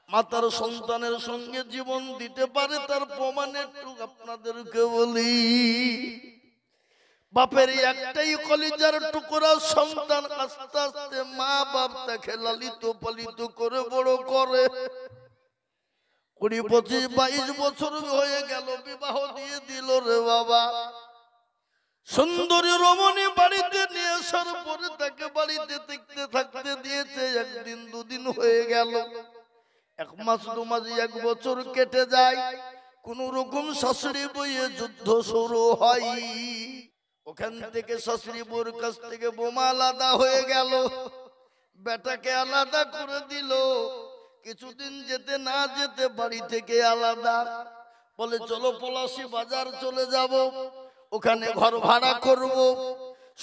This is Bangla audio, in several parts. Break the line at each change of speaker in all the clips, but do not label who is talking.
মাতার সন্তানের সঙ্গে জীবন দিতে পারে তার প্রমাণ একটু আপনাদেরকে বলি। বাপের একটাই কলিজার টুকরা সন্তান, আস্তে আস্তে মা বাপ তাকে লালিত পালিত করে বড় করে। 20, 25, 22 বছর হয়ে গেল, বিবাহ দিয়ে দিল রে বাবা। সুন্দরী রমণী বাড়িতে নিয়ে আসার পরে তাকে বাড়িতে দেখতে থাকতে দিয়েছে। একদিন দুদিন হয়ে গেল, 1 মাস 2 মাস 1 বছর কেটে যায়। কোন রকম শাশুড়ি বইয়ে যুদ্ধ শুরু হয়। ওখান থেকে শাশুড়ি বউর কাছ থেকে বোমা আলাদা হয়ে গেল, বেটাকে আলাদা করে দিল। কিছুদিন যেতে না যেতে বাড়ি থেকে আলাদা। বলে চলো পলাশী বাজার চলে যাব, ওখানে ঘর ভাড়া করব।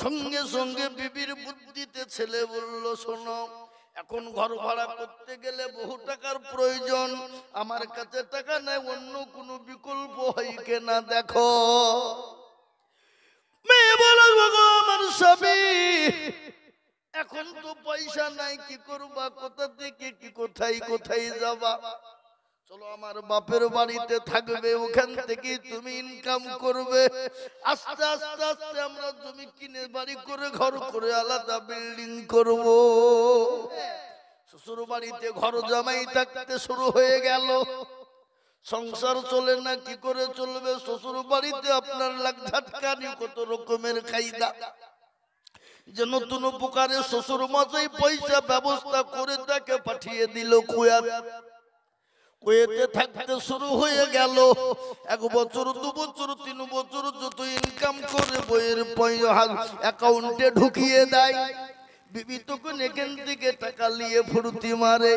সঙ্গে সঙ্গে বিবির বুদ্ধিতে ছেলে বলল, শোনো, এখন ঘর ভাড়া করতে গেলে বহু টাকার প্রয়োজন। আমার কাছে টাকা নাই, অন্য কোনো বিকল্প হয় কিনা দেখো। মেয়ে বলে, আমার স্বামী এখন তো পয়সা নাই, কি করবা, কোথা থেকে কি কোথায় কোথায় যাবা? চলো আমার বাপের বাড়িতে থাকবে, ওখান থেকে তুমি ইনকাম করবে। আস্তে আস্তে আস্তে আমরা জমি কিনে বাড়ি করে ঘর করে আলাদা বিল্ডিং করব। শ্বশুর বাড়িতে ঘর জামাই থাকতে শুরু হয়ে গেল। সংসার চলে না, কি করে চলবে? শ্বশুর বাড়িতে আপনার লাখ ঝাটকানি, কত রকমের কায়দা। যে নতুন উপকারে শ্বশুর মশাই পয়সা ব্যবস্থা করে তাকে পাঠিয়ে দিল কুয়েত। কুয়েতে থাকতে শুরু হয়ে গেল। 1 বছর 2 বছর 3 বছর যত ইনকাম করে বইয়ের অ্যাকাউন্টে ঢুকিয়ে দেয়। বিবি তখন এখান থেকে টাকা নিয়ে ফুর্তি মারে,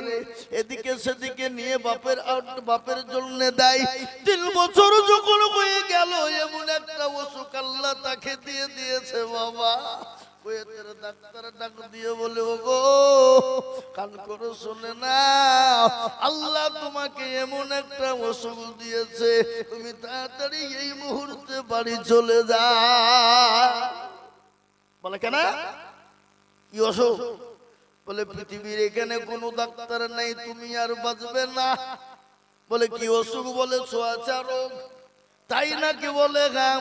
এদিকে সেদিকে নিয়ে বাপের জন্য দেয়। 3 বছর যখন হয়ে গেল, এমন একটা অসুখ আল্লাহ তাকে দিয়ে দিয়েছে বাবা। কুয়েতের ডাক্তার ডাক দিয়ে বলে, ওগো কান করে শুনে না, আল্লাহ তোমাকে এমন একটা অসুখ দিয়েছে, তুমি তাড়াতাড়ি এই মুহূর্তে বাড়ি চলে যা। বলে কেন, কি অসুখ? বলে পৃথিবীর এখানে কোনো ডাক্তার নাই, তুমি আর বাঁচবে না। বলে কি অসুখ? বলে ছোঁয়াচা রোগ। তাই নাকি? বলে হ্যাঁ।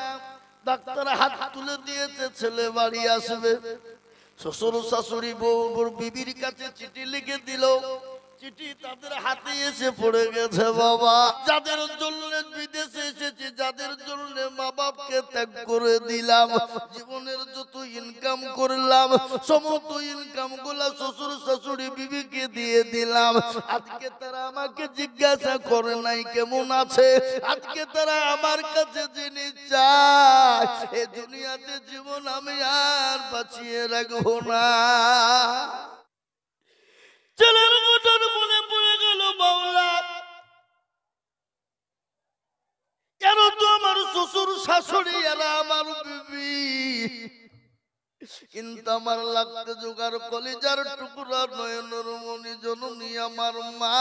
ডাক্তার হাত তুলে দিয়েছে, ছেলে বাড়ি আসবে। শ্বশুর শাশুড়ি বউ বিবির কাছে চিঠি লিখে দিল। চিঠি তাদের হাতে এসে পড়ে গেছে বাবা। যাদের জন্য বিদেশে এসেছি, যাদের জন্য মা বাপকে ত্যাগ করে দিলাম, জীবনের যত ইনকাম করলাম সমস্ত ইনকাম গুলা শ্বশুর শাশুড়ি বিবিকে দিয়ে দিলাম। আজকে তারা আমাকে জিজ্ঞাসা করে নাই কেমন আছে। আজকে তারা আমার কাছে জিনিস চায়। এই দুনিয়াতে জীবন আমি আর বাঁচিয়ে রাখবো না। ছেলের মতন মনে পড়ে গেল, মাওলা কেন তো আমার শ্বশুর শাশুড়ি এরা আমার বিবি, কিন্তু আমার লাগতে জোগাড় কলিজার টুকরা নয়নের মণি জননী আমার মা,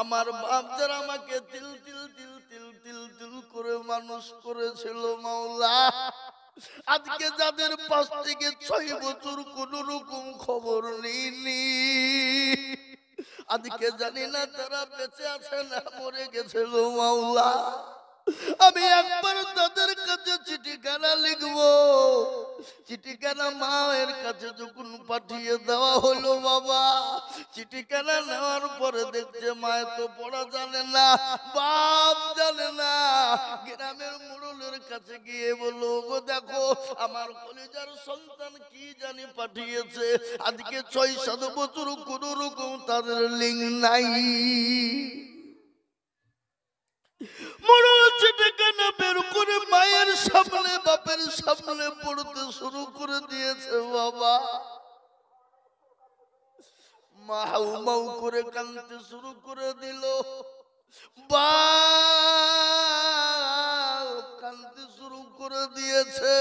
আমার বাপ যারা আমাকে তিল তিল তিল তিল তিল তিল করে মানুষ করেছিল মাওলা, আজকে যাদের পাশ থেকে 6 বছর কোন রকম খবর নেইনি, আজকে জানি না তারা বেঁচে আছে না মরে গেছে গো মাওলা। আমি একবার তাদের কাছে চিঠিখানা লিখবো। চিঠিখানা মায়ের কাছে যখন পাঠিয়ে দেওয়া হলো বাবা, চিঠিখানা নেওয়ার পরে দেখছে মায়ের তো পড়া জানে না, বাপ জানে না। গ্রামের মুরুলের কাছে গিয়ে বললো, গো দেখো আমার কলিজার সন্তান কি জানি পাঠিয়েছে, আজকে 6-7 বছর কোন রকম তাদের লিঙ্ক নাই। মুরুল চিঠিখানা বের করে মায়ের সামনে বাপের সামনে পড়তে শুরু করে দিয়েছে বাবা। মা হাউ মাউ করে কাঁদতে শুরু করে দিল, বাপ কাঁদতে শুরু করে দিয়েছে।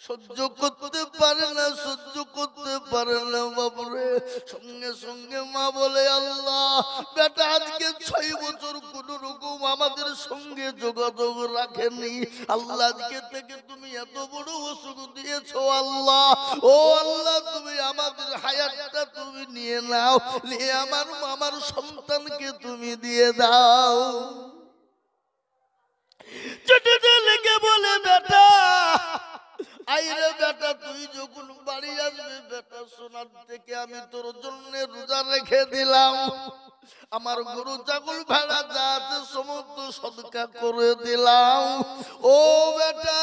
সহ্য করতে পারে না, সহ্য করতে পারে না বাবরে। সঙ্গে সঙ্গে মা বলে, আল্লাহ বেটা আজকে 6 বছর কোন রকম আমাদের সঙ্গে যোগাযোগ রাখেনি। আল্লাহ আজকে থেকে তুমি এত বড় অসুখ দিয়েছো আল্লাহ, ও আল্লাহ তুমি আমাদের হায়াতটা তুমি নিয়ে নাও, নিয়ে আমার সন্তানকে তুমি দিয়ে দাও। চিঠিতে লিখে বলে বেটা, আইরে বেটা তুই যখন বাড়ি আসবি বেটা, সোনার থেকে আমি তোর জন্য রোজা রেখে দিলাম, আমার গরু ছাগল ভেড়া যা আছে সমস্ত সদকা করে দিলাম। ও বেটা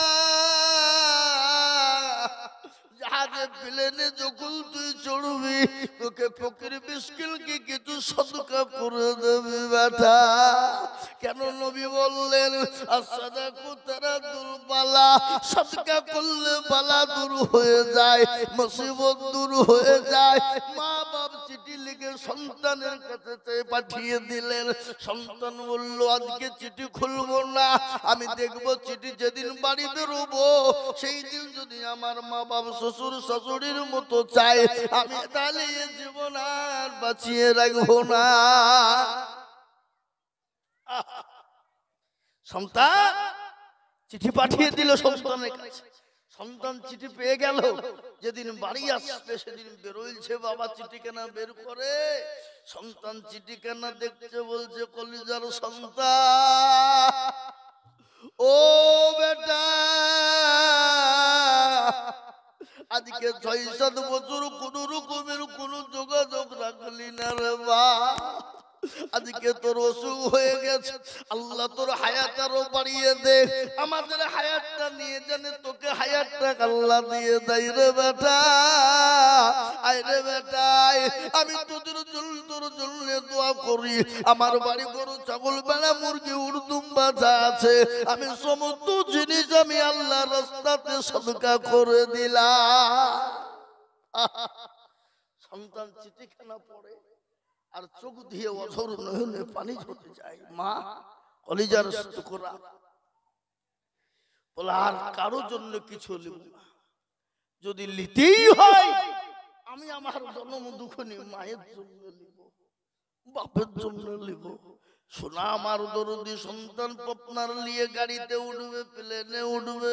জাহাজে প্লেনে যখন তুই চড়বি তোকে ফকির মিসকিনকে কিছু সদকা করে দেবে বেটা। কেন নবী বললেন আসসাদাকু তারাদুল বালা, সদকা করলে বালা দূর হয়ে যায়, মুসিবত দূর হয়ে যায়। মা বাপ চিঠি লিখে সন্তানের কাছে পাঠিয়ে দিলেন। সন্তান বলল আজকে চিঠি খুলবো না, আমি দেখবো চিঠি যেদিন বাড়ি বেরোবো সেই দিন যদি আমার মা বাপ শ্বশুর শাশুড়ির মতো চাই আমি তাহলে জীবন আর বাঁচিয়ে রাখবো না। সন্তান চিঠি পাঠিয়ে দিল সন্তানের কাছে। সন্তান চিঠি পেয়ে গেল, যেদিন বাড়ি আসবে সেদিন বেরোইছে বাবা চিঠিখানা বের করে। সন্তান চিঠিখানা দেখছে, বলছে কলিজার সন্তান, ও বেটা আজকে ৬-৭ বছর কোন রকমের কোন যোগাযোগ রাখলি না রে বা, আজকে তোর অসুখ হয়ে গেছে, আল্লাহ তোর হায়াত আরো বাড়িয়ে দে, আমাদের হায়াতটা নিয়ে জানে তোকে হায়াতটা আল্লাহ দিয়ে দেয় রে বেটা। আয় রে বেটা আমি তোর জন্য দোয়া করি, আমার বাড়ি গরু ছাগল বেড়া মুরগি উড়দুম্বা যা আছে আমি সমস্ত জিনিস আমি আল্লাহ রাস্তাতে সদকা করে দিলাম। সন্তান চিঠিখানা পড়ে আর চোখ দিয়ে অঝর নয়নে পানি ঝরতে যায়। মা কলিজার টুকরা বলে আর কারোর জন্য কিছু লিব না, যদি লিতেই হয় আমি আমার জন্ম দুঃখ নিয়ে মায়ের জন্য লিব, বাপের জন্য লিব। শোনা আমার দরদি সন্তান পাপনার নিয়ে গাড়িতে উঠবে, প্লেনে উঠবে,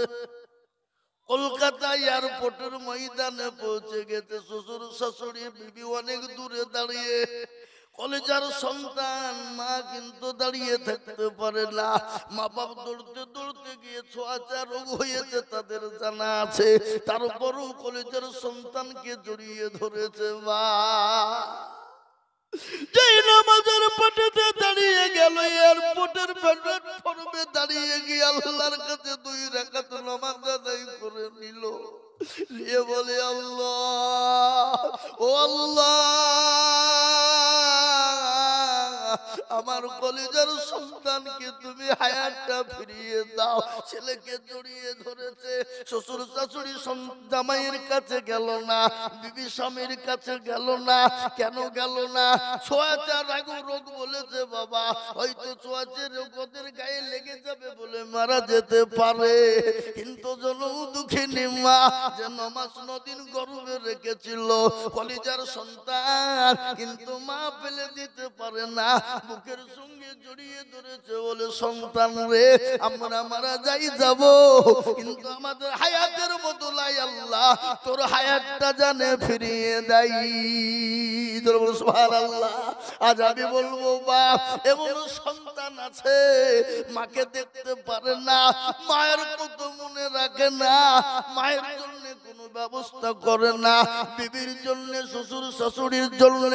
কলকাতা এয়ারপোর্টের ময়দানে পৌঁছে গেছে। শ্বশুর শাশুড়ি বিবি অনেক দূরে দাঁড়িয়ে, কলেজার সন্তান মা কিন্তু দাঁড়িয়ে থাকতে পারে না। মা বাপ দৌড়তে দৌড়তে গিয়ে ছোঁয়াচা রোগ হয়েছে তাদের জানা আছে, তারপরও কলেজার সন্তানকে জড়িয়ে ধরেছে। মা যেই নামাজের পাটেতে দাঁড়িয়ে গেল, এয়ারপোর্টের প্ল্যাটফর্মে দাঁড়িয়ে গিয়ে আল্লাহর কাছে 2 রাকাত নামাজ আদায় করে নিল। নিয়ে বলে আল্লাহ, ও আল্লাহ আমার কলিজার সন্তানকে তুমি হায়াতটা ফিরিয়ে দাও। ছেলেকে জড়িয়ে ধরেছে, শ্বশুর শাশুড়ি জামাইয়ের কাছে গেল না, বিবি স্বামীর কাছে গেল না। কেন গেল না? ছোঁয়াচা রোগ বলেছে বাবা, হয়তো ছোঁয়াচের রোগ ওদের গায়ে লেগে যাবে বলে মারা যেতে পারে। কিন্তু জনম দুঃখিনী মা যে 9 মাস 9 দিন গর্ভে রেখেছিল কলিজার সন্তান, কিন্তু মা ফেলে দিতে পারে না, বুকের সঙ্গে জড়িয়ে ধরেছে বলে সন্তান রে আমরা মারা যাই যাব, কিন্তু আমাদের হায়াতের বদলায় আল্লাহ তোর হায়াতটা জানে ফিরিয়ে দেয়। সুবহানাল্লাহ। আজ আমি বলবো বাপ এমন সন্তান আছে মাকে দেখতে পারে না, মায়ের কত মনে রাখে না, মায়ের জন্য কোনো ব্যবস্থা করে না, বিবির জন্য শ্বশুর শাশুড়ির জন্য।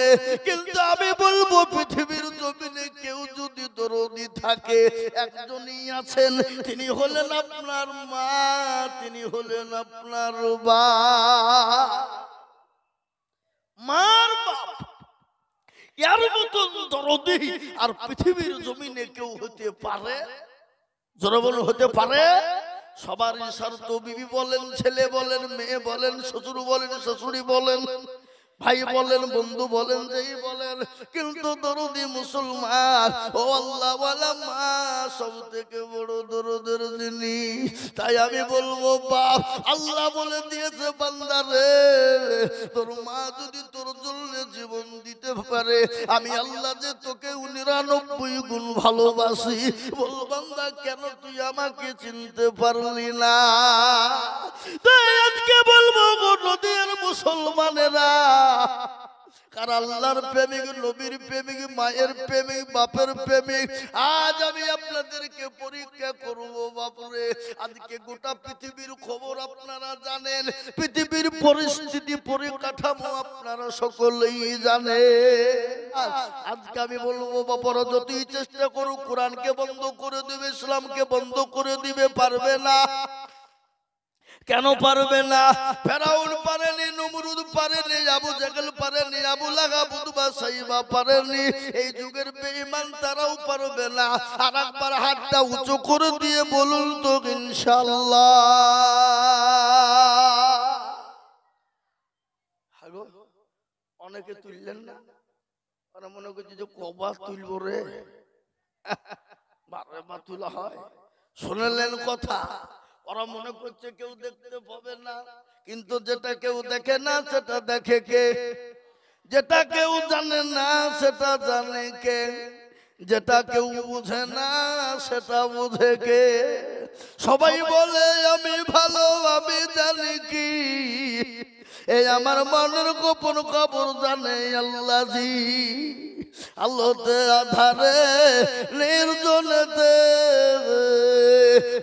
কিন্তু আমি বলবো পৃথিবীর জমিনে কেউ যদি দরদি থাকে একজনই আছেন, তিনি হলেন আপনার মা, তিনি হলেন আপনার বাপ। মার বাপ এর মতন দরদি আর পৃথিবীর জমিনে কেউ হতে পারে? জোরে বলুন হতে পারে? সবার স্বার্থ, বিবি বলেন, ছেলে বলেন, মেয়ে বলেন, শ্বশুর বলেন, শাশুড়ি বলেন, ভাই বলেন, বন্ধু বলেন, যেই বলেন, কিন্তু দরদি মুসলমান ও আল্লাহ ওয়ালা মা সব থেকে বড় দরদের জিনিস। তাই আমি বলবো বাপ আল্লাহ বলে দিয়েছে বান্দারে তোর মা যদি তোর জন্য জীবন দিতে পারে, আমি আল্লাহ যে তোকে 99 গুণ ভালোবাসি। বল বান্দা কেন তুই আমাকে চিনতে পারলি না? তাই আজকে বলবো গো নদীর মুসলমানেরা, কার আল্লাহর প্রেমিক, নবীর প্রেমিক, মায়ের প্রেমিক, বাপের প্রেমিক, আজ আমি আপনাদেরকে পরীক্ষা করব। বাপরে, আজকে গোটা পৃথিবীর খবর আপনারা জানেন, পৃথিবীর পরিস্থিতি পরিকাঠামো আপনারা সকলেই জানেন। আজকে আমি বলবো বাপরা, যতই চেষ্টা করুক কোরআনকে বন্ধ করে দিবে, ইসলামকে বন্ধ করে দিবে, পারবে না। কেন পারবে না? ফেরাউন পারেনি, নমরুদ পারেনি, আবু জাহেল পারেনি, আবু লাহাব, উতবা, সাইবা পারেনি। এই যুগের বেঈমান তারাও পারবে না। আর একবার হাতটা উঁচু করে দিয়ে বলুন তো ইনশাআল্লাহ। হাগো অনেকে তুললেন না, ওরা মনে করছে যে কবার তুলবো রে, বারবার তোলা হয়। শুনলেন কথা? ওরা মনে করছে কেউ দেখতে পাবে না, কিন্তু যেটা কেউ দেখে না সেটা দেখে কে? যেটা কেউ জানে না সেটা জানে কে? যেটা কেউ বুঝে না সেটা বুঝে কে? সবাই বলে আমি ভালো, আমি জানি কি, এই আমার মনের গোপন খবর জানে আল্লাহ জি। আলোতে আধারে নির্জনেতে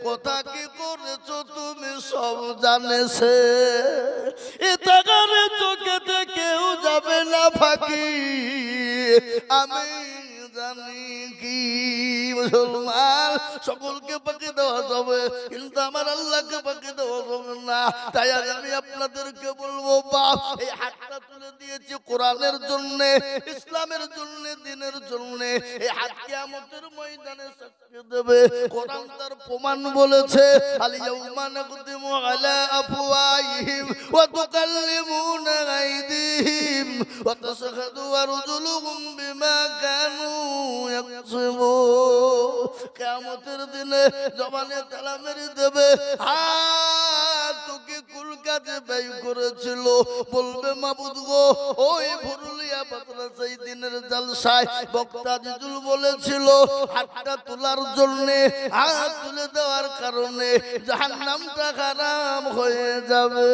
কথা কি করেছো তুমি সব জানেছে। এ তাগারে চোখেতে কেউ যাবে না ফাঁকি, আমি জানি কি। মুসলমান সকলকে ফাঁকি দেওয়া যাবে, কিন্তু আমার আল্লাহকে ফাঁকি দেওয়া যাবে না। তাই আজ আমি আপনাদেরকে বলবো, বাপ এই হাতটা তুলে দিয়েছি কোরআনের জন্য, ইসলামের জন্য, দ্বীনের জন্য। এই হাত কিয়ামতের ময়দানে সাক্ষী দেবে। কোরআন তার প্রমাণ বলেছে, আল ইয়াউমা নাকদিমু আলা আফওয়াহিহিম ওয়া তুকাল্লিমুনা আইদিহিম ওয়া তাশহাদু আরজুলুহুম বিমা কানু ইয়াকসিবুন। কিয়ামতের দিনে জবানে তালা মেরে দেবে, তোকে কুল কাজে ব্যয় করেছিল। বলবে মাবুদ গো, ওই ভুরুলিয়া মাদ্রাসায় দিনের জালসায় বক্তা জিজুল বলেছিল হাতটা তোলার জন্য, হাত তুলে দেওয়ার কারণে জাহান্নামটা হারাম হয়ে যাবে।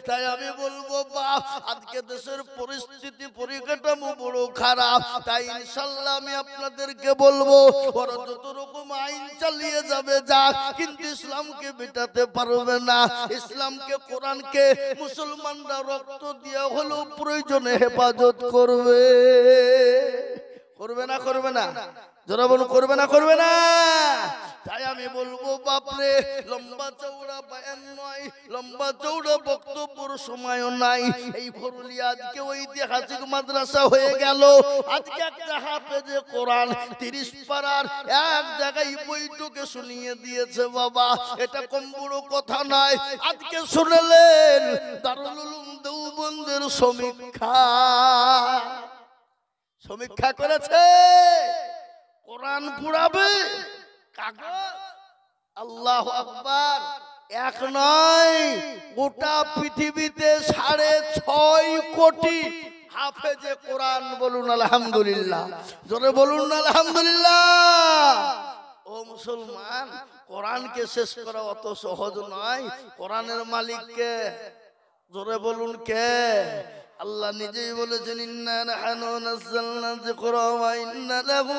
তাই আমি বলবো বাপ, আজকে দেশের পরিস্থিতি পরিকাঠামো বড় খারাপ। তাই ইনশাআল্লাহ আমি আপনাদেরকে বলবো, ওরা যত রকম আইন চালিয়ে যাবে যাক, কিন্তু ইসলামকে মেটাতে পারবে না। ইসলামকে, কোরআনকে মুসলমানরা রক্ত দিয়ে হলেও প্রয়োজনে হেফাজত করবে। করবে না? করবে না? যারা বলুন করবে না, করবে না। তাই আমি বলবো বাপরে, লম্বা চৌড়া বয়ান নয়, লম্বা চৌড়া বক্তব্যের সময়ও নাই। এই ভরুলিয়া আজকে ঐতিহাসিক মাদ্রাসা হয়ে গেল। আজকে একটা হাফেজে কোরআন 30 পারার এক জায়গায় বইটুকে শুনিয়ে দিয়েছে বাবা। এটা কম বড় কথা নয়। আজকে শুনলেন দারুল উলুম দেওবন্দের সমীক্ষা করেছে, কোরআন পুরাবে কাগজ। আল্লাহু আকবার। এক নয়, গোটা পৃথিবীতে 6.5 কোটি হাফেজে কোরআন। বলুন আলহামদুলিল্লাহ, জোরে বলুন আলহামদুলিল্লাহ। ও মুসলমান, কোরআনকে শেষ করা অত সহজ নয়। কোরআনের মালিক কে? জোরে বলুন কে? আল্লাহ নিজেই বলেছেন, ইন্না নাহনু নাযালনা যিকরা ওয়া ইন্না লাহু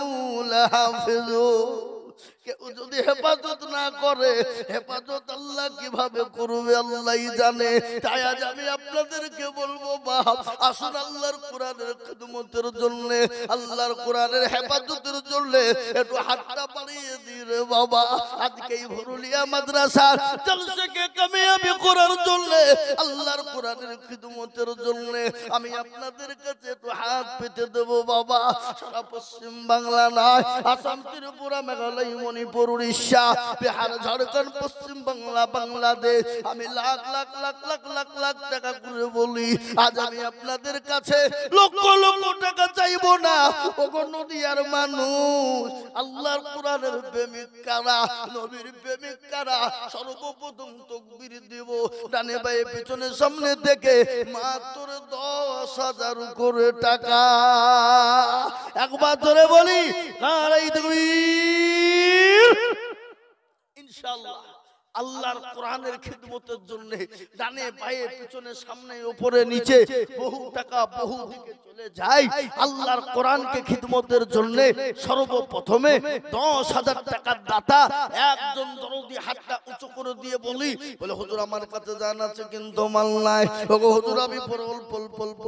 লাহাফিজুন। কেউ যদি হেফাজত না করে, হেফাজত আল্লাহ কিভাবে করবে আল্লাহই জানে। তাই আজ আমি আপনাদেরকে বলবো বাপ, আসুন আল্লাহর কোরআনের খিদমতের জন্য, আল্লাহর কোরআনের হেফাজতের জন্য একটু হাতটা বাড়িয়ে দিই রে বাবা। আজকে এই ভরুলিয়া মাদ্রাসার জলসাকে কামিয়াবি করার জন্য, আল্লাহর কোরআনের খিদমতের জন্য আমি আপনাদের কাছে একটু হাত পেতে দেবো বাবা। সারা পশ্চিম বাংলা নয়, আসাম, ত্রিপুরা, মেঘালয়, মণিপুর, উড়িষ্যা, বিহার, ঝাড়খণ্ড, পশ্চিম বাংলা, বাংলাদেশ, আমি লাখ লাখ লাখ লাখ লাখ লাখ টাকা করে বলি, আজ আমি আপনাদের কাছে লক্ষ লক্ষ টাকা চাই চাইবো না। ওগো নদিয়ার মানুষ, আল্লাহর কোরআনের প্রেমিক কারা, নবীর প্রেমিক কারা? সর্বপ্রথম তাকবীর দিব, ডানে বায়ে পিছনে সামনে থেকে মাত্র 10,000 করে টাকা। একবার ধরে বলি নারায়ে তাকবীর। ইনশাআল্লাহ আল্লাহর কোরআনের খিদমতের জন্য ডানে বায়ে পিছনে সামনে উপরে নিচে বহু টাকা বহু দিকে চলে যায়। আল্লাহর কোরআনকে খিদমতের জন্য সর্বপ্রথমে 10,000 টাকার দাতা একজন দরদি হাতটা উঁচু করে দিয়ে বলি, বলে হুজুর আমার কাছে জান আছে কিন্তু মাল নাই। ওগো হুজুর আমি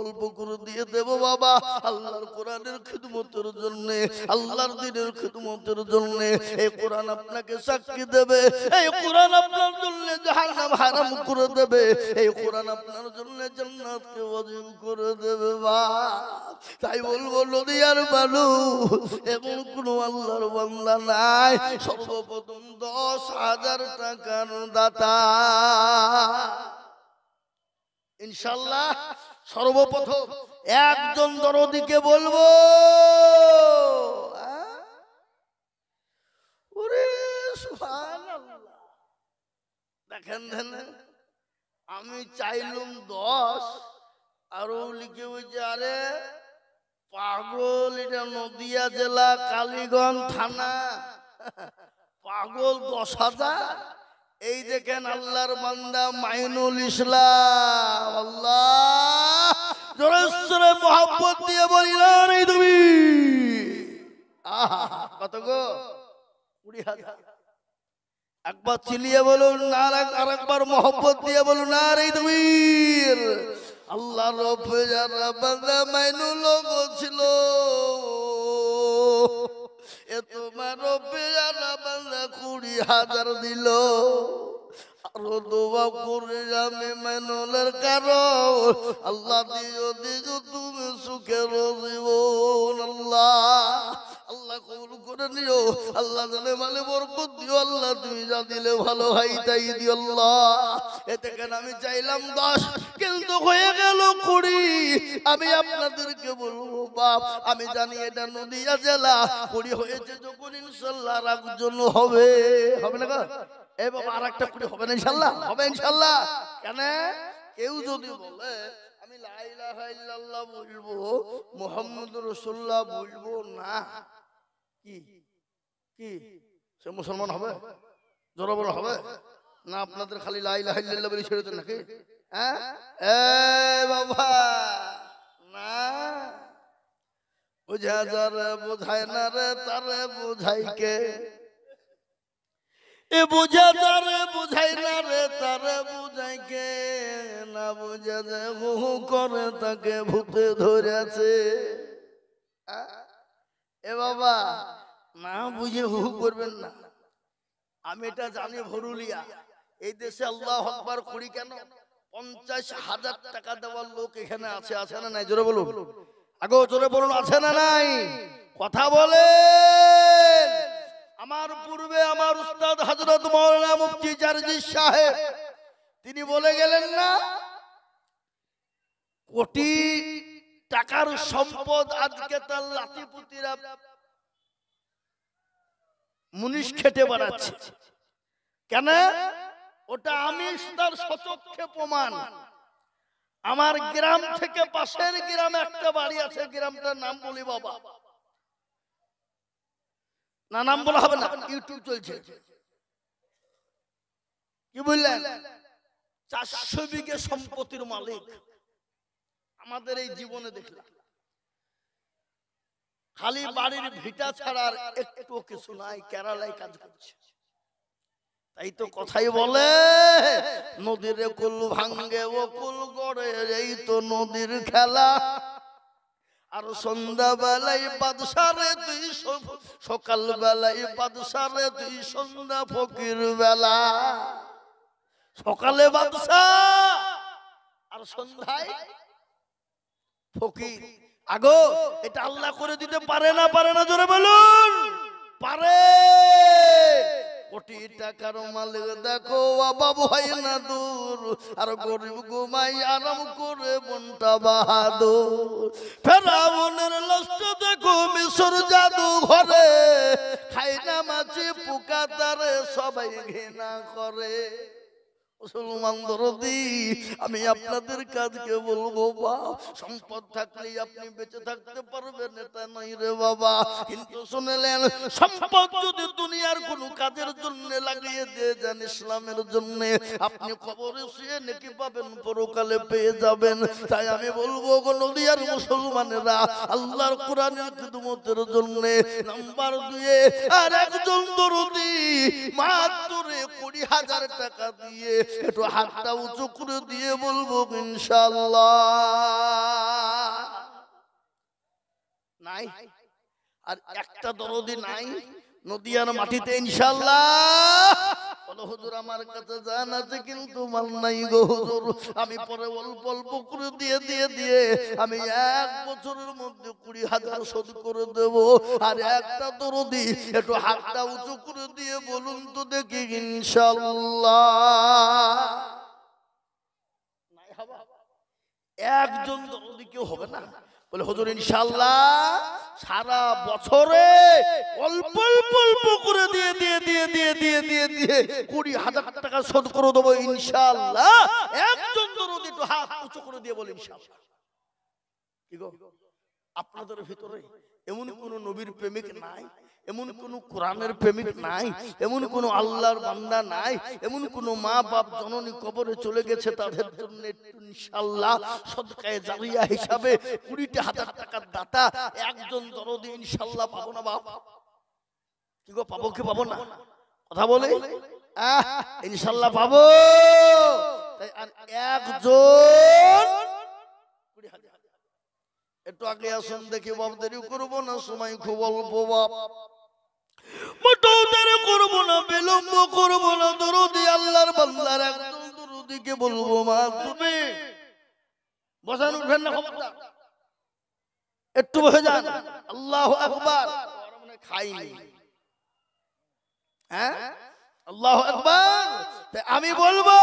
অল্প করে দিয়ে দেব বাবা, আল্লাহর কোরআনের খিদমতের জন্য, আল্লাহর দ্বীনের খিদমতের জন্য। এই কোরআন আপনাকে সাক্ষী দেবে, এই কোরআন আপনার জন্য জাহান্নাম হারাম করে দেবে, এই কোরআন আপনার জন্য জান্নাতকে ওয়াজিব করে দেবে। তাই বলবো নদিয়ার মানুষ, এমন কোন আল্লাহর বান্দা নাই সর্বপ্রথম 10,000 টাকার দাতা। ইনশাআল্লাহ সর্বপ্রথম একজন দরদিকে বলবো, ওরে সুবহানাল্লাহ, দেখেন আমি চাইলুম 10 আর ও লিখে বলছে আরে পাগল, এটা নদিয়া জেলা কালীগঞ্জ থানা, পাগল 10,000। এই দেখেন আল্লাহর বান্দা মাইনুল ইসলাম, আল্লাহ জোরে জোরে মোহাব্বত দিয়ে বলি না রে তুমি। আহা কত গো? 20,000। একবার চিলিয়ে বলুন না, আর একবার মোহাব্বত দিয়ে বলুন না রে তুমি। আল্লাহ রব্বে যারা বান্দা মাইনুল ছিল, এ তোমার রব্বে যারা বান্দা 20,000 দিল। আরো দোয়া করে আমি মাইনুলের কারণ আল্লাহ দিও তুমি সুখের জীবন। আল্লাহ কবুল করে নিও, আল্লাহ জানে মালে বরকত দিও, আল্লাহ তুমি যা দিলে ভালো হয় তাই দিও আল্লাহ। এতে কেন আমি চাইলাম 10 কিন্তু হয়ে গেল 20। আমি আপনাদেরকে বলবো বাপ, আমি জানি এটা নদিয়া জেলা, 20 হয়েছে যখন ইনশাআল্লাহ আর একজন হবে, হবে না গো? এ বাবা আর একটা 20 হবে না ইনশাআল্লাহ? হবে ইনশাআল্লাহ। কেন কেউ যদি বলে আমি লা ইলাহা ইল্লাল্লাহ বলবো, মুহাম্মদুর রাসূলুল্লাহ বলবো না, কি কি সে মুসলমান হবে? জোরে বলা হবে না? আপনাদের খালি লা ইলাহা ইল্লাল্লাহ বলে ছেড়ে দেন নাকি? হ্যাঁ এ বাবা না, বুঝা যারে বুঝায় না রে তারে বুঝাই কে, এ বুঝা যারে বুঝাই না রে তারে বুঝাই কে, না বুঝা যে হু করে তাকে ভূতে ধরেছে। এ বাবা না বুঝে হু করবেন না। আমি এটা জানি ভরুলিয়া এই দেশে আল্লাহু আকবার করি কেন? 50,000 টাকা দেওয়ার লোক এখানে আছে, আছে না নাই? জোরে বলুন, আগে জোরে বলুন, আছে না নাই? কথা বলেন। আমার পূর্বে আমার উস্তাদ হযরত মাওলানা মুফতি জারজি সাহেব তিনি বলে গেলেন না, কোটি টাকার সম্পদ আজকে তার লাতিপুতিরা মুনিশ খেটে বেড়াচ্ছে। কেন? ওটা আমি তার সচক্ষে প্রমাণ। আমার গ্রাম থেকে পাশের গ্রামে একটা বাড়ি আছে, গ্রামটার নাম বলি বাবা না, নাম বলা হবে না, ইউটিউব চলছে। কি বললেন? 400 বিঘে সম্পত্তির মালিক আমাদের এই জীবনে দেখলাম। খালি বাড়ির ভিটা ছাড়া আর একটু কিছু নাই, কেরালায় কাজ করছে। তাই তো কথাই বলে নদীর কুল ভাঙ্গে ও কুল গড়ে, এই তো নদীর খেলা। আর সন্ধ্যা বেলায় বাদশারে তুই, সকাল বেলায় বাদশারে তুই, সন্ধ্যা ফকির বেলা। সকালে বাদশা আর সন্ধ্যায় ফকির। আগো এটা আল্লাহ করে দিতে পারে না? পারে না? জোরে বলুন। পারে। কোটি টাকার মালিক দেখো অভাব হয় না দূর, আর গরিব ঘুমাই আরাম করে মনটা বাহাদুর। ফেরাউনের লাশটা দেখো মিশর জাদু ঘরে, খাই না মাছি পোকা তারে সবাই ঘৃণা করে। মুসলমান দরদি, আমি আপনাদের কাজকে বলবো বাপ, সম্পদ থাকলে আপনি বেঁচে থাকতে পারবেন এটা নাই রে বাবা। কিন্তু শুনলেন, সম্পদ যদি দুনিয়ার কোন কাজের জন্য লাগিয়ে দিয়ে যান ইসলামের জন্য, আপনি কবরে শুয়ে নেকি পাবেন, পরকালে পেয়ে যাবেন। তাই আমি বলবো গো নদিয়ার মুসলমানেরা, আল্লাহর কোরআনের খিদমতের জন্য নাম্বার 2 আর একজন দরদি মাত্র 20,000 টাকা দিয়ে একটু হাতটা উঁচু করে দিয়ে বলবো ইনশাআল্লাহ। নাই আর একটা দরদি নাই নদিয়ার মাটিতে ইনশাআল্লাহ? বলো হুজুর আমার কাছে জান আছে কিন্তু মাল নাই গো হুজুর, আমি পরে অল্প অল্প করে দিয়ে দিয়ে দিয়ে আমি 1 বছরের মধ্যে 20,000 শোধ করে দেব। আর একটা দরদি একটু হাতটা উঁচু করে দিয়ে বলুন তো দেখি ইনশাআল্লাহ। নাই হবে? একজন দরদি কেউ হবে না? বলে হুজুর ইনশাআল্লাহ সারা বছরে অল্প অল্প অল্প করে দিয়ে দিয়ে দিয়ে দিয়ে দিয়ে দিয়ে দিয়ে 20,000 টাকা শোধ করে দেবো ইনশাআল্লাহ। একজন দরদি একটু হাত উঁচু করে দিয়ে বলে ইনশাআল্লাহ। কি গো, আপনাদের ভিতরে এমন কোন নবীর প্রেমিক নাই, এমন কোন কোরআনের প্রেমিক নাই, এমন কোন আল্লাহর বান্দা নাই, এমন কোন মা বাপ জননী কবরে চলে গেছে তাদের জন্য ইনশাআল্লাহ সদকায়ে জারিয়া হিসাবে 20,000 টাকার দাতা একজন দরদি ইনশাআল্লাহ পাবো না বাপ? কি গো, পাবো কি পাবো না? কথা বলে ইনশাআল্লাহ পাবো। তাই আর একজন 20,000। একটু আগে আসুন দেখি বাপ, দেরি করবো না, সময় খুব অল্প বাপ, মোটেও দেরি করবো না, বিলম্ব করবো না। দরদি আল্লাহর বান্দার একজন দরদিকে বলবো মা তুমি বসান, উঠবেন না, খবরদার একটু বসে যান। আল্লাহু আকবার। খাইনি, হ্যাঁ আল্লাহু আকবার। আমি বলবো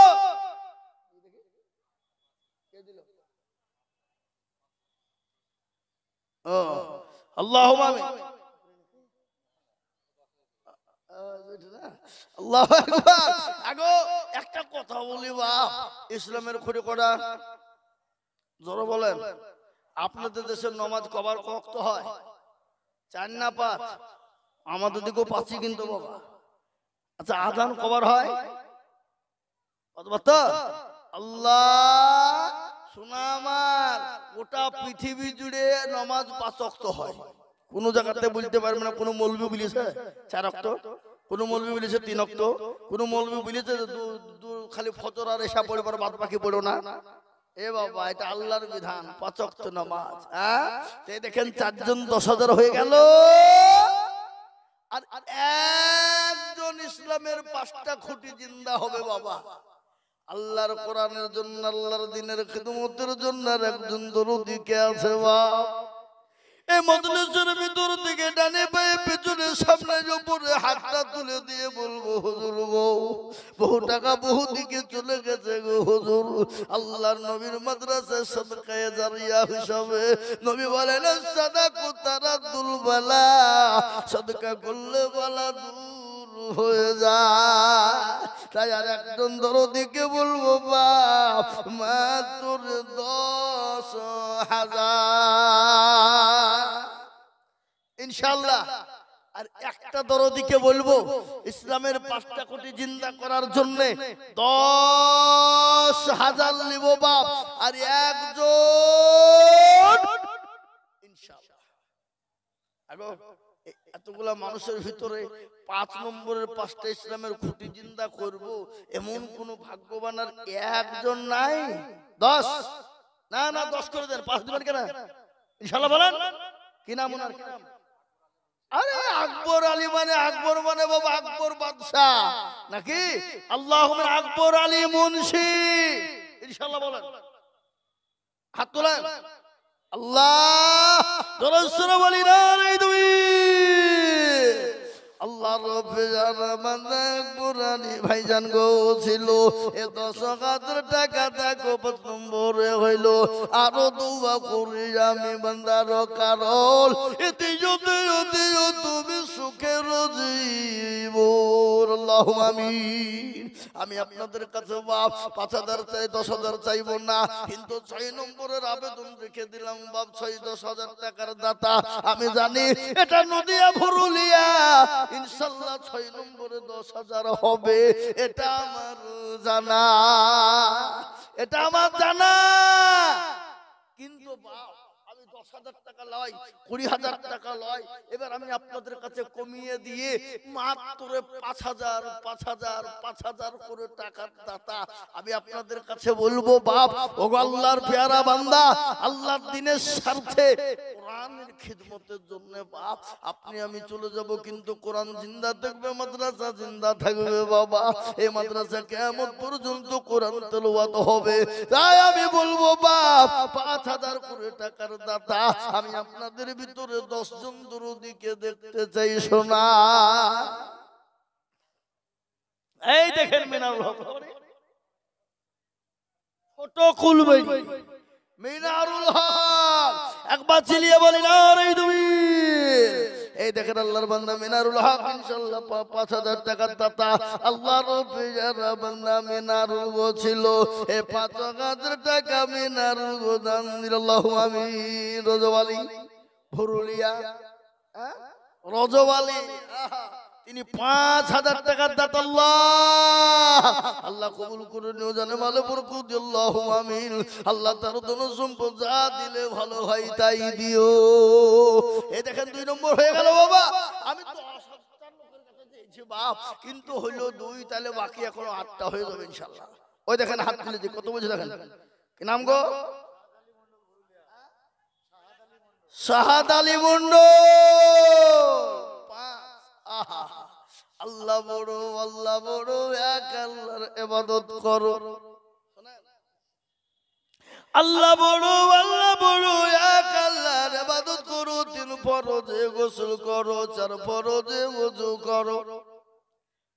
আল্লাহুম্মা আমিন। আল্লাহু আকবার। আগো একটা কথা বলি বাপ, ইসলামের খুঁটি করা জোরে বলেন, আপনাদের দেশের নামাজ কবার ওয়াক্ত হয়? 4 না 5? আমাদের দিকেও 5ই কিন্তু বাবা। আচ্ছা আযান কবার হয়? কতবার? আল্লাহ শোনা আমার, গোটা পৃথিবী জুড়ে নামাজ 5 ওয়াক্ত হয়। কোন জায়গাতে বলতে পারবে না কোন মৌলবি বলেছে 4 ওয়াক্ত, কোন মৌলবি বলেছে 3 ওয়াক্ত, কোন মৌলবি বলেছে খালি ফজর আর এশা পড়ে বাদ বাকি পড়ো না। এ বাবা, এটা আল্লাহর বিধান, 5 ওয়াক্ত নামাজ। দেখেন 4 জন 10,000 হয়ে গেল। আর একজন ইসলামের 5টা খুঁটি জিন্দা হবে বাবা, আল্লাহর কোরআনের জন্য, আল্লাহর দ্বীনের খিদমতের জন্য। আর একজন দরদি কে আছে বাপ? এই মজলিসের ভিতর থেকে ডানে পায়ে পেছনে সামনে উপরে হাতটা তুলে দিয়ে বলবো হুজুর গো, বহু টাকা বহু দিকে চলে গেছে গো হুজুর, আল্লাহর নবীর মাদ্রাসায় সদকায়ে জারিয়া হিসাবে নবী বলেন সাদাকু তারাদুল বালা, সদকা করলে বালা দূর হয়ে যায়। তাই আর একজন দরদিকে বলবো বাপ, মাত্র 10,000 ইনশাআল্লাহ। আর একটা দরদিকে বলবো ইসলামের 5টা কোটি জিন্দা করার জন্য 10,000 নিব বাপ। আর একজন ইনশাআল্লাহ। আগো এতগুলা মানুষের ভিতরে 5 নম্বরের 5টা ইসলামের খুঁটি জিন্দা করব, এমন কোন ভাগ্যবান আর একজন নাই? 10 না না 10 করে দেন, 5 দিবেন কেন ইনশাআল্লাহ বলেন। কি নাম ওনার? কি নাম? আরে আকবর আলী মানে আকবর মানে বাবা আকবর বাদশা নাকি? আল্লাহুম্মা আকবর আলী মুন্সি ইনশাআল্লাহ বলেন, হাত তোলেন। আল্লাহ দরুদ বলি না রে তুমি। আল্লাহ আল্লাহর পেয়ারা বান্দা কুরানি ভাইজান গো ছিল এ 10,000 টাকা দেখো 5 নম্বরে হইল আরো দোয়া করি আমি বান্দার কারণ এতে যদি তুমি সুখের জীবন আল্লাহুম্মা আমিন। আমি আপনাদের কাছে বাপ 5,000 চাই 10,000 চাইবো না, কিন্তু 6 নম্বরের আবেদন রেখে দিলাম বাপ 6-10,000 টাকার দাতা। আমি জানি এটা নদিয়া ভরুলিয়া ইনশাআল্লাহ 6 নম্বরে 10,000 হবে, এটা আমার জানা, এটা আমার জানা। কিন্তু বাপ আমি 10,000 টাকা লয় 20,000 টাকা লয়, এবার আমি আপনাদের কাছে কমিয়ে দিয়ে মাত্র 5,000 করে টাকার দাতা আমি আপনাদের কাছে বলবো বাপ ও আল্লাহর পেয়ারা বান্দা আল্লাহর দ্বীনের স্বার্থে কোরআনের খিদমতের জন্য বাপ আপনি আমি চলে যাব, কিন্তু কোরআন জিন্দা থাকবে, মাদ্রাসা জিন্দা থাকবে বাবা। এই মাদ্রাসা কিয়ামত পর্যন্ত কোরআন তেলাওয়াত হবে। তাই আমি বলবো বাপ 5,000 করে টাকার দাতা আমি আপনাদের ভিতরে 10 জন দরুদিকে দেখতে চাই শোনা। এই দেখেন মিনারুল হক ফটো খুলবে, মিনারুল হক একবার চিলিয়ে বলি না রে তুমি। এই দেখেন আল্লাহর বান্দা মিনারুল হক ইনশাআল্লাহ 5,000 টাকার দাতা আল্লাহর পেয়ারা বান্দা মিনারুল গো ছিল এই 5,000 টাকা মিনারুল গো দান দিল আল্লাহুম্মা আমিন। রজওয়ালি ভরুলিয়া রজওয়ালি তিনি 5,000 টাকার দাতা আল্লাহ কবুল করে নিও জানে মালে বরকত আল্লাহুম্মা আমিন। আল্লাহ তার ধন সম্পদ যা দিলে ভালো হয় তাই দিও। এই দেখেন 2 নম্বর হয়ে গেল বাবা। আমি তো 7 লোকের কাছে চেয়েছি বাপ, কিন্তু হইল 2, তাহলে বাকি এখনো 8টা হয়ে যাবে ইনশাআল্লাহ। ওই দেখেন হাত তুলে দি, কত বলছে দেখেন কি নাম গো? শাহাদ আলী মন্ডল। আল্লাহ বড় এক আল্লাহর ইবাদত করো। আল্লাহ বড় এক আল্লাহর ইবাদত করো। 3 ফরজে গোসল করো, 4 ফরজে ওযু করো,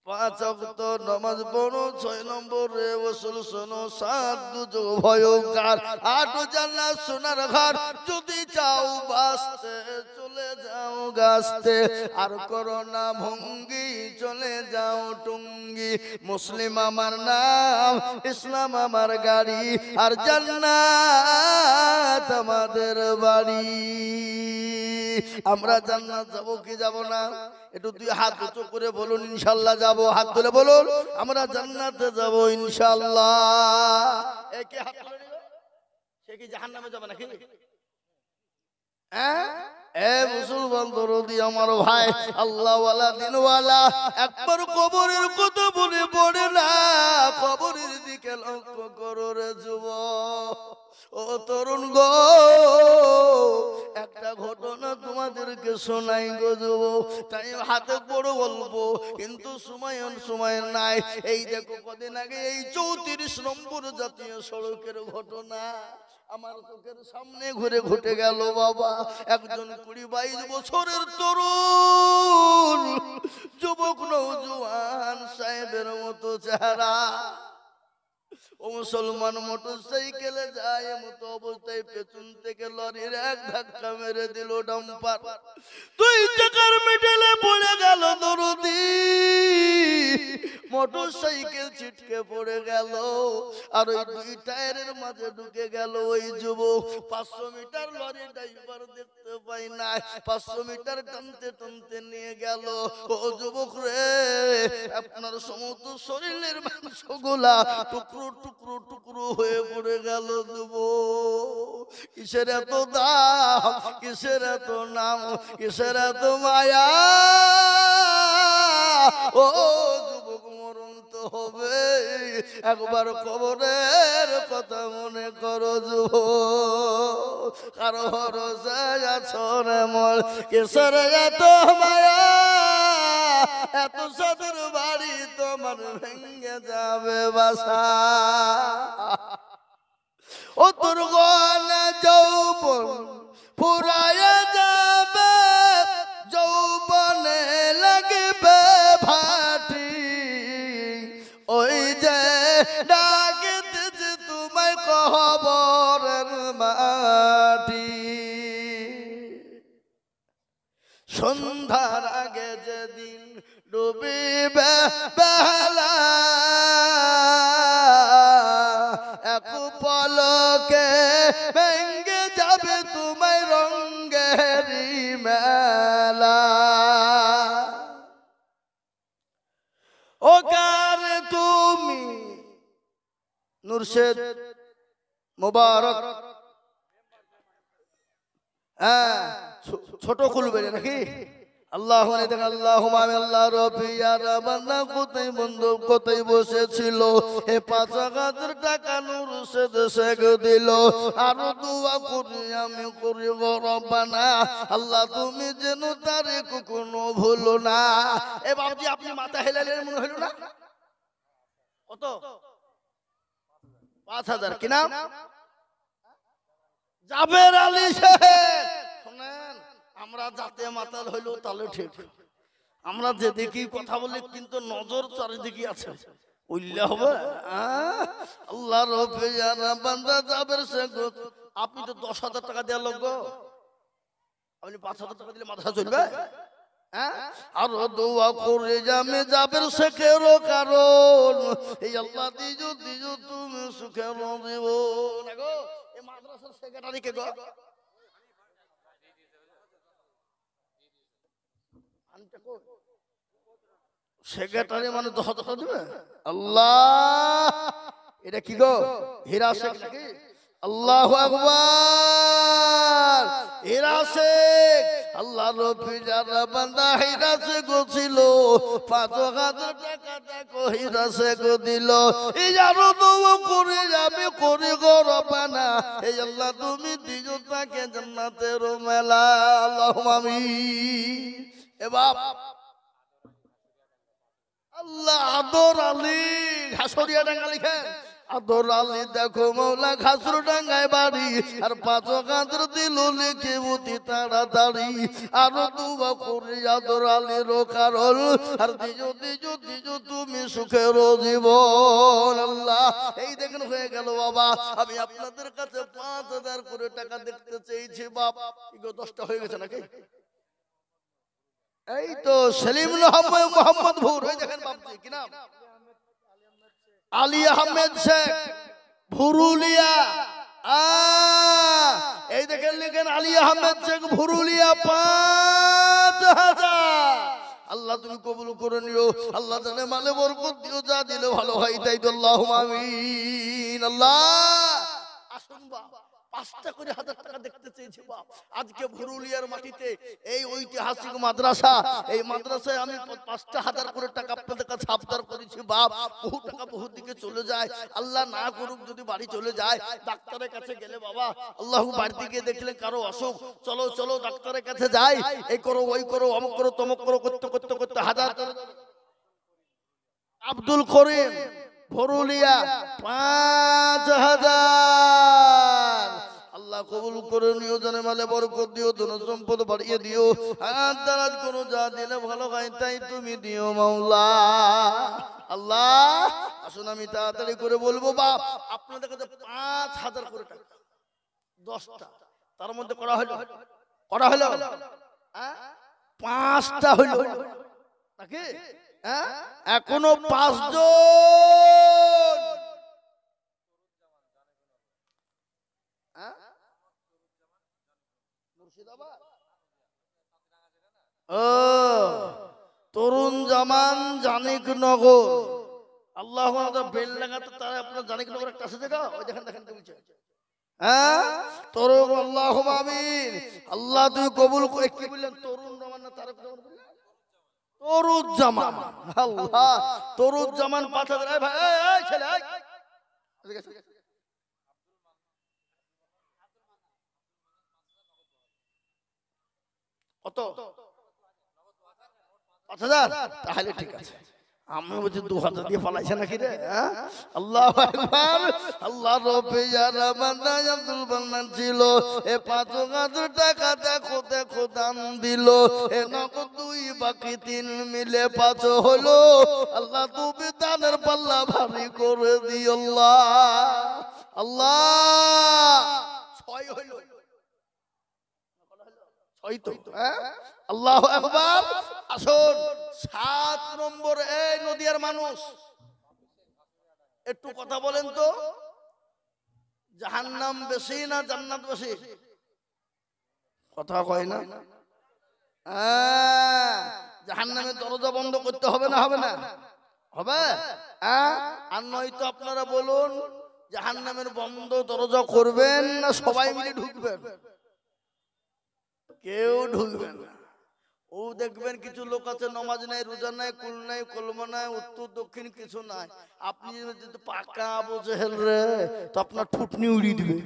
5 ওয়াক্ত নামাজ পড়ো, 6 নম্বরে ওসুল শোনো, 7 দুজো ভয়ঙ্কর, 8 জান্নাত সোনার ঘর। যদি চাও বাঁচতে চলে যাও গাছতে, আর করো না ভঙ্গি চলে যাও টুঙ্গি। মুসলিম আমার নাম, ইসলাম আমার গাড়ি, আর জান্নাত আমাদের বাড়ি। আমরা জান্নাত যাব কি যাব না? একটু 2 হাত উঁচু করে বলুন ইনশাআল্লাহ যাব। হাত তুলে বলুন আমরা জান্নাতে যাব ইনশাআল্লাহ। একে হাত তুলে নিল, সে কি জাহান্নামে যাবে নাকি? এ মুসলমান দরদি আমার ভাই আল্লাহওয়ালা দিনওয়ালা, একবার কবরের কথা বলে পড়ে না, কবরের দিকে লক্ষ্য করো রে যুবক ও তরুণ গো। একটা ঘটনা তোমাদেরকে শোনাই গো যুবক, তাই হাতে বড় গল্প, কিন্তু সময় নাই। এই দেখো কদিন আগে এই 34 নম্বর জাতীয় সড়কের ঘটনা আমার চোখের সামনে ঘটে গেল বাবা। একজন 20-22 বছরের তরুণ যুবক নওজোয়ান সাহেবের মতো চেহারা, ও মুসলমান মোটরসাইকেলে যায় মতো অবস্থায় পেছন থেকে লরির এক ধাক্কা মেরে দিল ডাম্পার, 2 চাকার মিডলে পড়ে গেল দরদি। মোটরসাইকেল ছিটকে পড়ে গেল, আর ওই 2 টায়ারের মাঝে ঢুকে গেল ওই যুবক। 500 মিটার লরি ড্রাইভার দেখতে পাই না, 500 মিটার টানতে নিয়ে গেল। ও যুবক রে, আপনার সমস্ত শরীরের মাংসগুলা টুকরো হয়ে পড়ে গেল যুবক। কিসের এত দাম, কিসের এত নাম, কিসের এত মায়া? ও যুবক মরণ তো হবে, একবার কবরের কথা মনে করো যুবক। কারো ভরসা আছো রে মল, কিসের এত মায়া? এত সাদের বাড়ি তোমার ভেঙে যাবে বাসা। ও তোর গনা যৌবন ফুরায় যাবে, যৌবনে লাগবে সন্ধ্যার আগে যেদিন ডুবিবে বেলা এক পলকে ভেঙ্গে যাবে তোমায় রঙ্গেরি মেলা ও কার তুমি নুরশেদ মোবারক হ্যাঁ ছোট খুলবে নাকি আল্লাহ আল্লাহুম্মা আল্লাহ রব্বি ইয়া রাব্বানা কোথায় বন্ধু কোথায় বসেছিল এ ৫,০০০ টাকা নুরশেদ শেখ দিল আর দোয়া করি আমি করি গো রব্বানা আল্লাহ তুমি যেন তারে কখনো ভুলো না এ বাবজি আপনি মাথা হেলালেন মনে হলো না কত ৫,০০০ কি নাম জাবের আলী সাহেব শুনেন আমরা যাতে মাতাল হইলো তাহলে ঠিক আমরা যেদিকে কথা বলি কিন্তু নজর চারিদিকে আছে উল্লাহ হবে আল্লাহ রব্বে জানা বান্দা জাবের শেখ আপনি তো ১০,০০০ টাকা দেওয়ার লোক আপনি ৫,০০০ টাকা দিলে মাথা চলবে আর দোয়া করে যাবে জাবের শেখের কারণ এই আল্লাহ দিজু দিজু তুমি সুখের জীবন গো এই মাদ্রাসার সেক্রেটারি কে গো সেক্রেটারি মানে ১০,০০০ টাকা দিবে আল্লাহ এটা কি গো হীরা শেখ নাকি আল্লাহু আকবার হীরা শেখ আল্লাহ রব্বি যারা বান্দা হীরা শেখ ছিল ৫,০০০ টাকা দেখো হীরা শেখ দিল এই আরো দোয়া করে যাবে করে গো রব্বানা এই আল্লাহ তুমি দিও তাকে জান্নাতের মেলা আল্লাহুম্মা আমিন এ বাপ আল্লাহ আদর আলী ঘাসরিয়া ডাঙ্গা লিখেন আদর আলী দেখো মৌলা ঘাসর ডাঙ্গায় বাড়ি আর ৫,০০০ দিল লিখে অতি তাড়াতাড়ি আর দোয়া করি আদর আলীর কারণ আর দিজো দিজো দিজো তুমি সুখের জীবন আল্লাহ এই দেখেন হয়ে গেল বাবা আমি আপনাদের কাছে ৫,০০০ করে টাকা দেখতে চেয়েছি বাপ ১০টা হয়ে গেছে নাকি এই তো সেলিম মোহাম্মদ ভুর ওই দেখেন বাপজি কি নাম আলী আহমেদ শেখ ভুরুলিয়া এই দেখেন লিখেন আলী আহমেদ শেখ ভুরুলিয়া ৫,০০০ আল্লাহ তুমি কবুল করে নিও আল্লাহ জানে মালে বরকত দিও যা দিলে ভালো হয় তাই তো আল্লাহুম্মা আমিন আল্লাহ আসুন বাবা ৫টা করে ১,০০০ টাকা দেখতে চেয়েছি বাপ আজকে ভুরুলিয়ার মাটিতে এই ঐতিহাসিক মাদ্রাসা এই মাদ্রাসায় আমি ৫টা ১,০০০ করে টাকা আপনাদের কাছে আবদার করেছি বাপ বহু টাকা বহু দিকে চলে যায় আল্লাহ না করুক যদি বাড়ি চলে যায় ডাক্তারের কাছে গেলে বাবা আল্লাহ বাড়িতে গিয়ে দেখলে কারো অসুখ চলো চলো ডাক্তারের কাছে যাই এই করো ওই করো অমুক করো তমুক করো করতে করতে করতে হাজার আব্দুল করিম ভুরুলিয়া ৫,০০০ আল্লাহ কবুল করে নিও জানে মালে বরকত দিও ধন সম্পদ বাড়িয়ে দিও আর দারাজ করো যা দিলে ভালো হয় তাই তুমি দিও মাওলা আল্লাহ আসুন আমি তাড়াতাড়ি করে বলবো বাপ আপনাদের কাছে ৫,০০০ করে টাকা ১০টা তার মধ্যে করা হলো ৫টা হলো নাকি এখনো ৫ জন তরুণ জামান জানিক নগর আল্লাহ বেল লাগাতে তারা আপনার জানিক নগর একটা আছে জায়গা ওই দেখেন দেখেন তরুণ আল্লাহুম্মা আমিন আল্লাহ তুই কবুল করে কি বললেন তরুণ জামান না তারা তরুণ জামান আল্লাহ তরুণ জামান ৫,০০০ ভাই এই ছেলে কত ৫,০০০ তাহলে ঠিক আছে আমি বলছি ২,০০০ দিয়ে পালাইছে নাকি রে আল্লাহু আকবার আল্লাহ রব্বে যারা বান্দা আব্দুল বান্নান ছিল এ ৫,০০০ টাকা দেখো দেখো দান দিল এ নগদ ২ বাকি ৩ মিলে ৫ হলো আল্লাহ তুমি দানের পাল্লা ভারী করে দিও আল্লাহ আল্লাহ ৬ হলো হয়তো আল্লাহু আকবার। আসুন 7 নম্বর, এই নদিয়ার মানুষ একটু কথা বলেন তো, জাহান্নাম বেশি না জান্নাত বেশি? কথা কয় না। জাহান্নামের দরজা বন্ধ করতে হবে না হবে না? হবে। আর নয়তো আপনারা বলুন, জাহান্নামের বন্ধ দরজা করবেন না সবাই মিলে ঢুকবেন? কেউ ঢুকবেন না। ও দেখবেন কিছু লোক আছে, নামাজ নাই, রোজা নাই, কুল নাই, কলমা নাই, উত্তর দক্ষিণ কিছু নাই। আপনি যদি পাকা আবু জেহেল রে, তো আপনার ঠুটনি উড়িয়ে দিবে।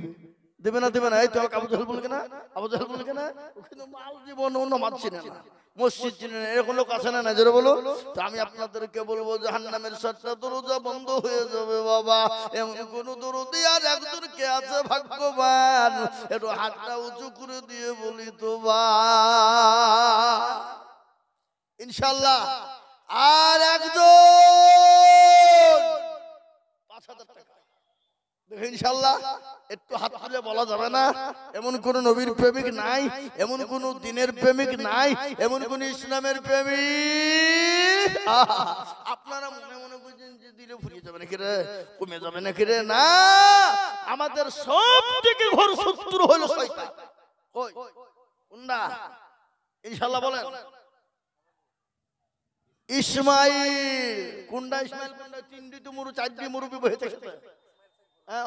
দেবে না দেবে না? এই তো আবু জেহেল বলকে না, আবু জেহেল বলকে না, কিন্তু মাল জীবন ও নামাজ চিনে না, মসজিদ চিনে না, এরকম লোক আছে না? না জোরে বলো। তো আমি আপনাদেরকে বলবো, জাহান্নামের 7টা দরজা বন্ধ হয়ে যাবে বাবা। এমন কোন দরদি আর একজন কে আছে ভাগ্যবান? একটু হাতটা উঁচু করে দিয়ে বলি তো বা ইনশাআল্লাহ। আর একজন 5,000 টাকা দেখে ইনশাআল্লাহ। একটু হাত তুলে বলা যাবে না এমন কোন নবীর প্রেমিক নাই, এমন কোন দিনের প্রেমিক নাই, এমন কোন ইসলামের প্রেমিক। আপনারা মনে মনে বুঝছেন যে দিলে ফুরিয়ে যাবে নাকি রে, কমে যাবে নাকি রে? না, আমাদের সব থেকে ঘর শত্রু হলো শয়তান। কই কোনটা? ইনশাআল্লাহ বলেন। ইসমাইল কোনটা? ইসমাইল কোনটা? 3টি তো মুরু 4টি মুরুবি বহেছে খেতে।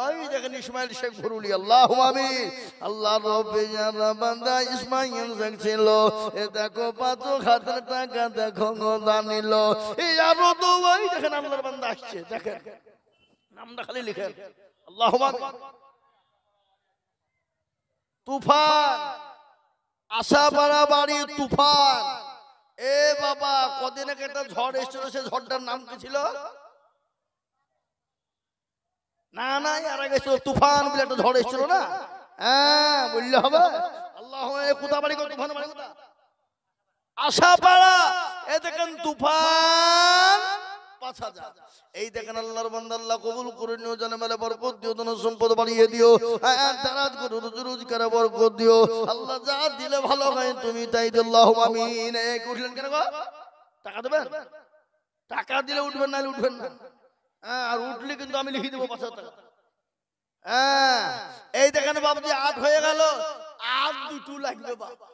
ওই দেখেন ইসমাইল শেখ ভরুলি। আল্লাহুম্মা আমিন। আল্লাহ রব্বে যারা বান্দা ইসমাইল শেখ ছিল, এ দেখো 5,000 টাকা দেখো গোদা নিল। এই আরো তো ওই দেখেন আল্লাহর বান্দা আসছে, দেখেন নামটা খালি লিখেন আল্লাহুম্মা আমিন। তুফান, আশাপাড়া বাড়ি তুফান। এ বাবা, কদিন আগে একটা ঝড় এসেছিল, সে ঝড়টার নাম কি ছিল? না না, আর আগে ছিল তুফান বলে একটা ঝড় এসেছিল না? বললে হবে। আল্লাহ কোথা বাড়ি, তুফান বাড়ি কোথা? আশাপাড়া। এ দেখেন তুফান 5,000। এই দেখেন আল্লাহর বান্দা, আল্লাহ কবুল করে নিও, জানে মেলে বরকত দিও, ধন সম্পদ বাড়িয়ে দিও, দারাজ করে রোজগারে বরকত দিও। আল্লাহ যা দিলে ভালো হয় তুমি তাই দিও। আল্লাহুম্মা আমিন। এই উঠলেন কেন গো? টাকা দেবেন? টাকা দিলে উঠবেন, না উঠবেন না। আর উঠলে কিন্তু আমি লিখে দেবো 5,000 টাকা। এই দেখেন বাবুজি 8 হয়ে গেল, আর 2 লাগবে বাবা।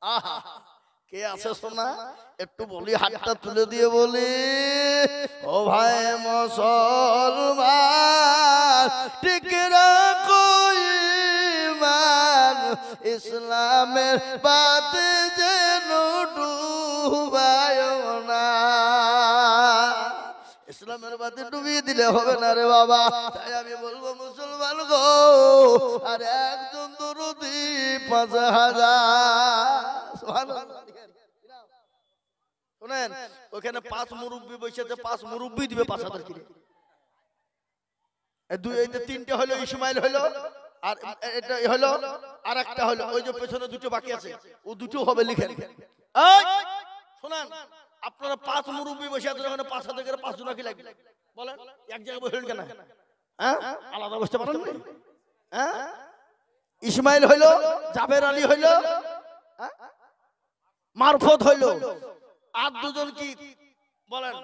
আহা, কে আছে শোনা? একটু বলি, হাতটা তুলে দিয়ে বলি, ও ভাই মুসলমান টিকে রাখো ঈমান, ইসলামের বাতে যেন ডুবায় না। ইসলামের বাতে ডুবিয়ে দিলে হবে না রে বাবা। তাই আমি বলবো মুসলমান গো, আর একজন দরদি 5,000। শুনেন, ওখানে 5 মুরব্বি বসেছে, 5 মুরব্বি দিবে 5,000 কিনে। এই 3টে হলো, ইসমাইল হলো, আর এটা হলো, আর একটা হলো ওই যে পেছনে 2টো বাকি আছে, ও 2টো হবে, লিখে লিখে। শুনেন, আপনারা 5 মুরব্বি বসে আছেন, ওখানে 5,000 করে 5 জন কি লাগবে বলেন? এক জায়গায় বসেন কেন? আলাদা বসতে পারেন না? ইসমাইল হইলো, জাবের আলী হইলো, মারফত হইলো, আর 2 জন কি বলেন?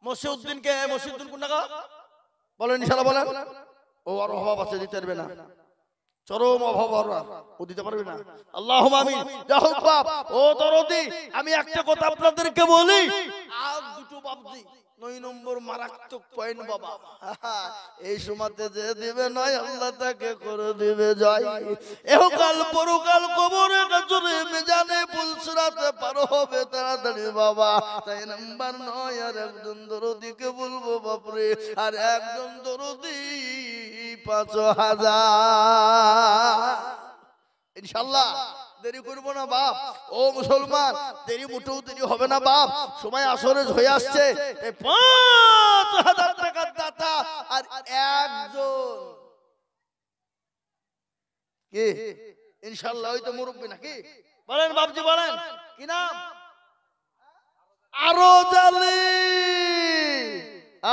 মসিউদ্দিন কে? মসিউদ্দিন কোন টাকা বলেন ইনশাআল্লাহ বলেন। ও আর অভাব আছে, দিতে পারবে না, চরম অভাব, ও দিতে পারবে না। আল্লাহুম্মা আমিন। যাই হোক বাপ, ও দরদি, আমি একটা কথা আপনাদেরকে বলি, আর 2টো বাবজি 9 নম্বর মারাত্মক পয়েন্ট বাবা। এই সময়তে যে দিবে নয়, আল্লাহ তাকে করে দিবে জয়। এহকাল পরকাল কবরে গজরে মিজানে পুলসরাতে পার হবে তাড়াতাড়ি বাবা। তাই নাম্বার 9, আর একজন দরদিকে বলবো বাপরে, আর একজন দরদি 5,000 ইনশাআল্লাহ। দেরি করবো না বাপ, ও মুসলমান, দেরি মোটেও দেরি হবে না বাপ। সময় আসরে হয়ে আসছে, 5,000 টাকার দাতা আর একজন কি ইনশাআল্লাহ? ওই তো মুরব্বি নাকি? বলেন বাপজি বলেন, কি নাম? আরো জালি।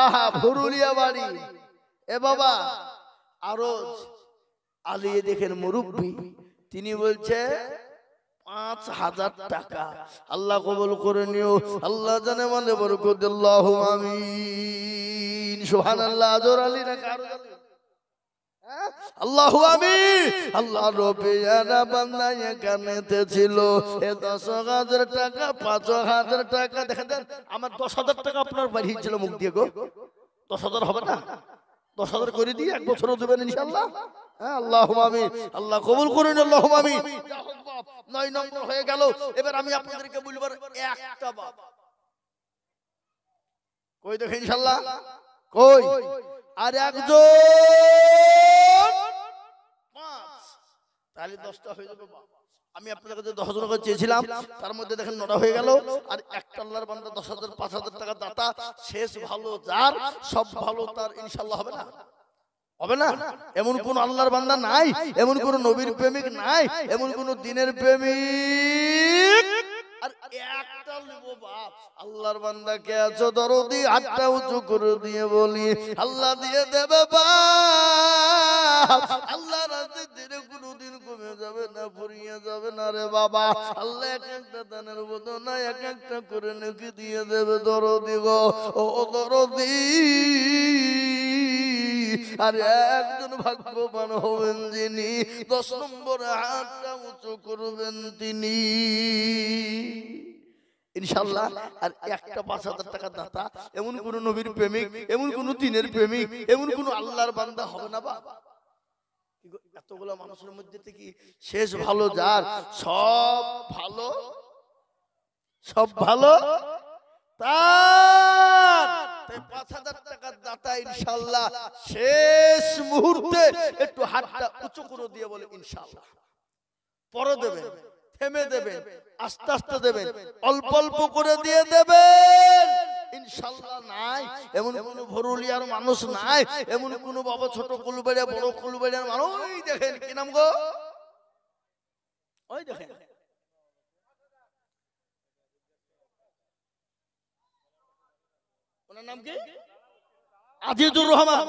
আহা, ভুরুলিয়া বাড়ি। এ বাবা, আরো আলী দেখেন মুরব্বি, তিনি বলছে 5,000 টাকা। আল্লাহ কবুল করে নিও, আল্লাহ জানে মানে বরকত, আল্লাহুম্মা আমিন। সুবহানাল্লাহ। জোর আলী না কার আলী? আল্লাহু আমিন। আল্লাহ রব্বিয়ানা বান্দা এখানেতে ছিল 10,000 টাকা, 5,000 টাকা। দেখেন আমার 10,000 টাকা আপনার বাড়িয়েছিল মুখ দিয়ে গো। 10,000 হবে না? 10,000 করে দিয়ে 1 বছরও দেবেন ইনশাআল্লাহ। হ্যাঁ, আল্লাহুম্মা আমিন। আল্লাহ কবুল করুন, আল্লাহুম্মা আমিন। 9 নম্বর হয়ে গেল। এবার আমি আপনাদেরকে বলবো একটা বাপ কই দেখেন ইনশাআল্লাহ, কই আর একজন 5, তাহলে 10টা হয়ে যাবে বাপ। আমি আপনাদের কাছে 10,000 টাকা চেয়েছিলাম, তার মধ্যে দেখেন 9টা হয়ে গেল। আর একটা আল্লাহর বান্দা 10,000 5,000 টাকা দাতা, শেষ ভালো যার সব ভালো তার ইনশাআল্লাহ হবে না? হবে না? এমন কোন আল্লাহর বান্দা নাই, এমন কোন নবীর প্রেমিক নাই, এমন কোন দিনের প্রেমিক। আর একটা লিব বাপ আল্লাহর বান্দা কে আছো দরদি, হাতটা উঁচু করে দিয়ে বলি আল্লাহ দিয়ে দেবে বাপ। আল্লাহ রাতে দিনে কোনদিন কমে যাবে না, ফুরিয়ে যাবে না রে বাবা। আল্লাহ এক একটা দানের বদলে এক একটা করে নাকি দিয়ে দেবে দরদি গো, ও দরদি। আর একজন ভাগ্যবান হবেন যিনি 10 নম্বরে হাতটা উঁচু করবেন তিনি ইনশাআল্লাহ। আর একটা 5,000 টাকা দাতা এমন কোন নবীর প্রেমিক, এমন কোন দিনের প্রেমিক, এমন কোন আল্লাহর বান্দা হবে না বাবা। এতগুলো মানুষের মধ্যে থেকে শেষ ভালো যার, সব ভালো, সব ভালো তার। 5,000 টাকার দাতা ইনশাআল্লাহ শেষ মুহূর্তে একটু হাতটা উঁচু করে দিয়ে বলে ইনশাআল্লাহ। পরে দেবেন, থেমে দেবেন, আস্তে আস্তে দেবেন, অল্প অল্প করে দিয়ে দেবেন ইনশাআল্লাহ। নাই এমন কোন ভরুলিয়ার মানুষ নাই, এমন কোন বাবা ছোট কুলবাড়িয়া বড় কুলবাড়িয়ার মানুষ। ওই দেখেন কি নাম গো, ওই দেখেন ওনার নাম কি? আজিজুর রহমান।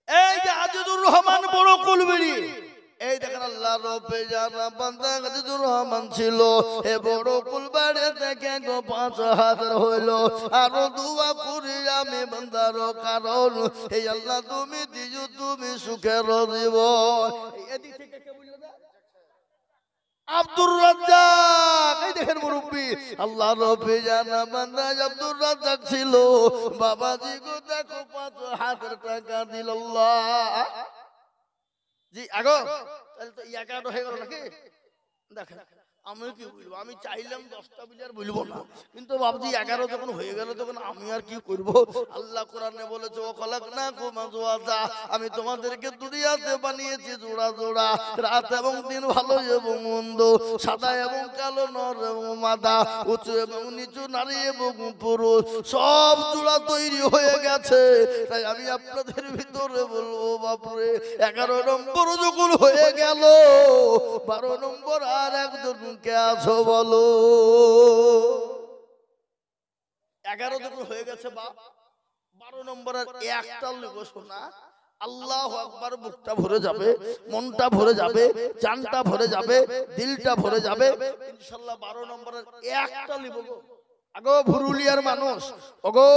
এই যে আজিজুর রহমান বড় কুলবাড়ি, এই দেখেন আল্লাহ রব্বে জানা বান্দা আজিজুর রহমান ছিল এ বড় কুলবাড়ি থেকে 5,000 হইল। আর দোয়া করি আমি বান্দার কারণ এই আল্লাহ তুমি দিও তুমি সুখের জীবন। এদিক থেকে কে বলল না? আব্দুর রাজ্জাক। এই দেখেন মুরব্বি আল্লাহ রব্বে জানা বান্দা আব্দুর রাজ্জাক ছিল। বাবাজি গো দেখো 5,000 টাকা দিল আল্লাহ জি। আগো তাহলে তো 11 হয়ে গেল নাকি? দেখেন আমি কি বলবো, আমি চাইলাম 10টা বিলিয়ার বলবো না, কিন্তু বাবজি 11 যখন হয়ে গেল তখন আমি আর কি করব। আল্লাহ কোরআনে বলেছে ও খলাকনাকুম আজওয়াজা, আমি তোমাদেরকে দুনিয়াতে বানিয়েছি জোড়া জোড়া, রাত এবং দিন, ভালো এবং মন্দ, সাদা এবং কালো, নর এবং মাদা, উঁচু এবং নিচু, নারী এবং পুরুষ, সব জোড়া তৈরি হয়ে গেছে। তাই আমি আপনাদের ভিতরে বলবো বাপরে 11 নম্বর যখন হয়ে গেল 12 নম্বর আর একজন কে আছো বলো? 11 যখন হয়ে গেছে বা 12 নম্বর আর একটা লিখো শোনা, আল্লাহু আকবার, বুকটা ভরে যাবে, মনটা ভরে যাবে, জানটা ভরে যাবে, দিলটা ভরে যাবে ইনশাআল্লাহ। 12 নম্বরের একটা লিখো গো। আগো ভুরুলিয়ার মানুষ, ওগো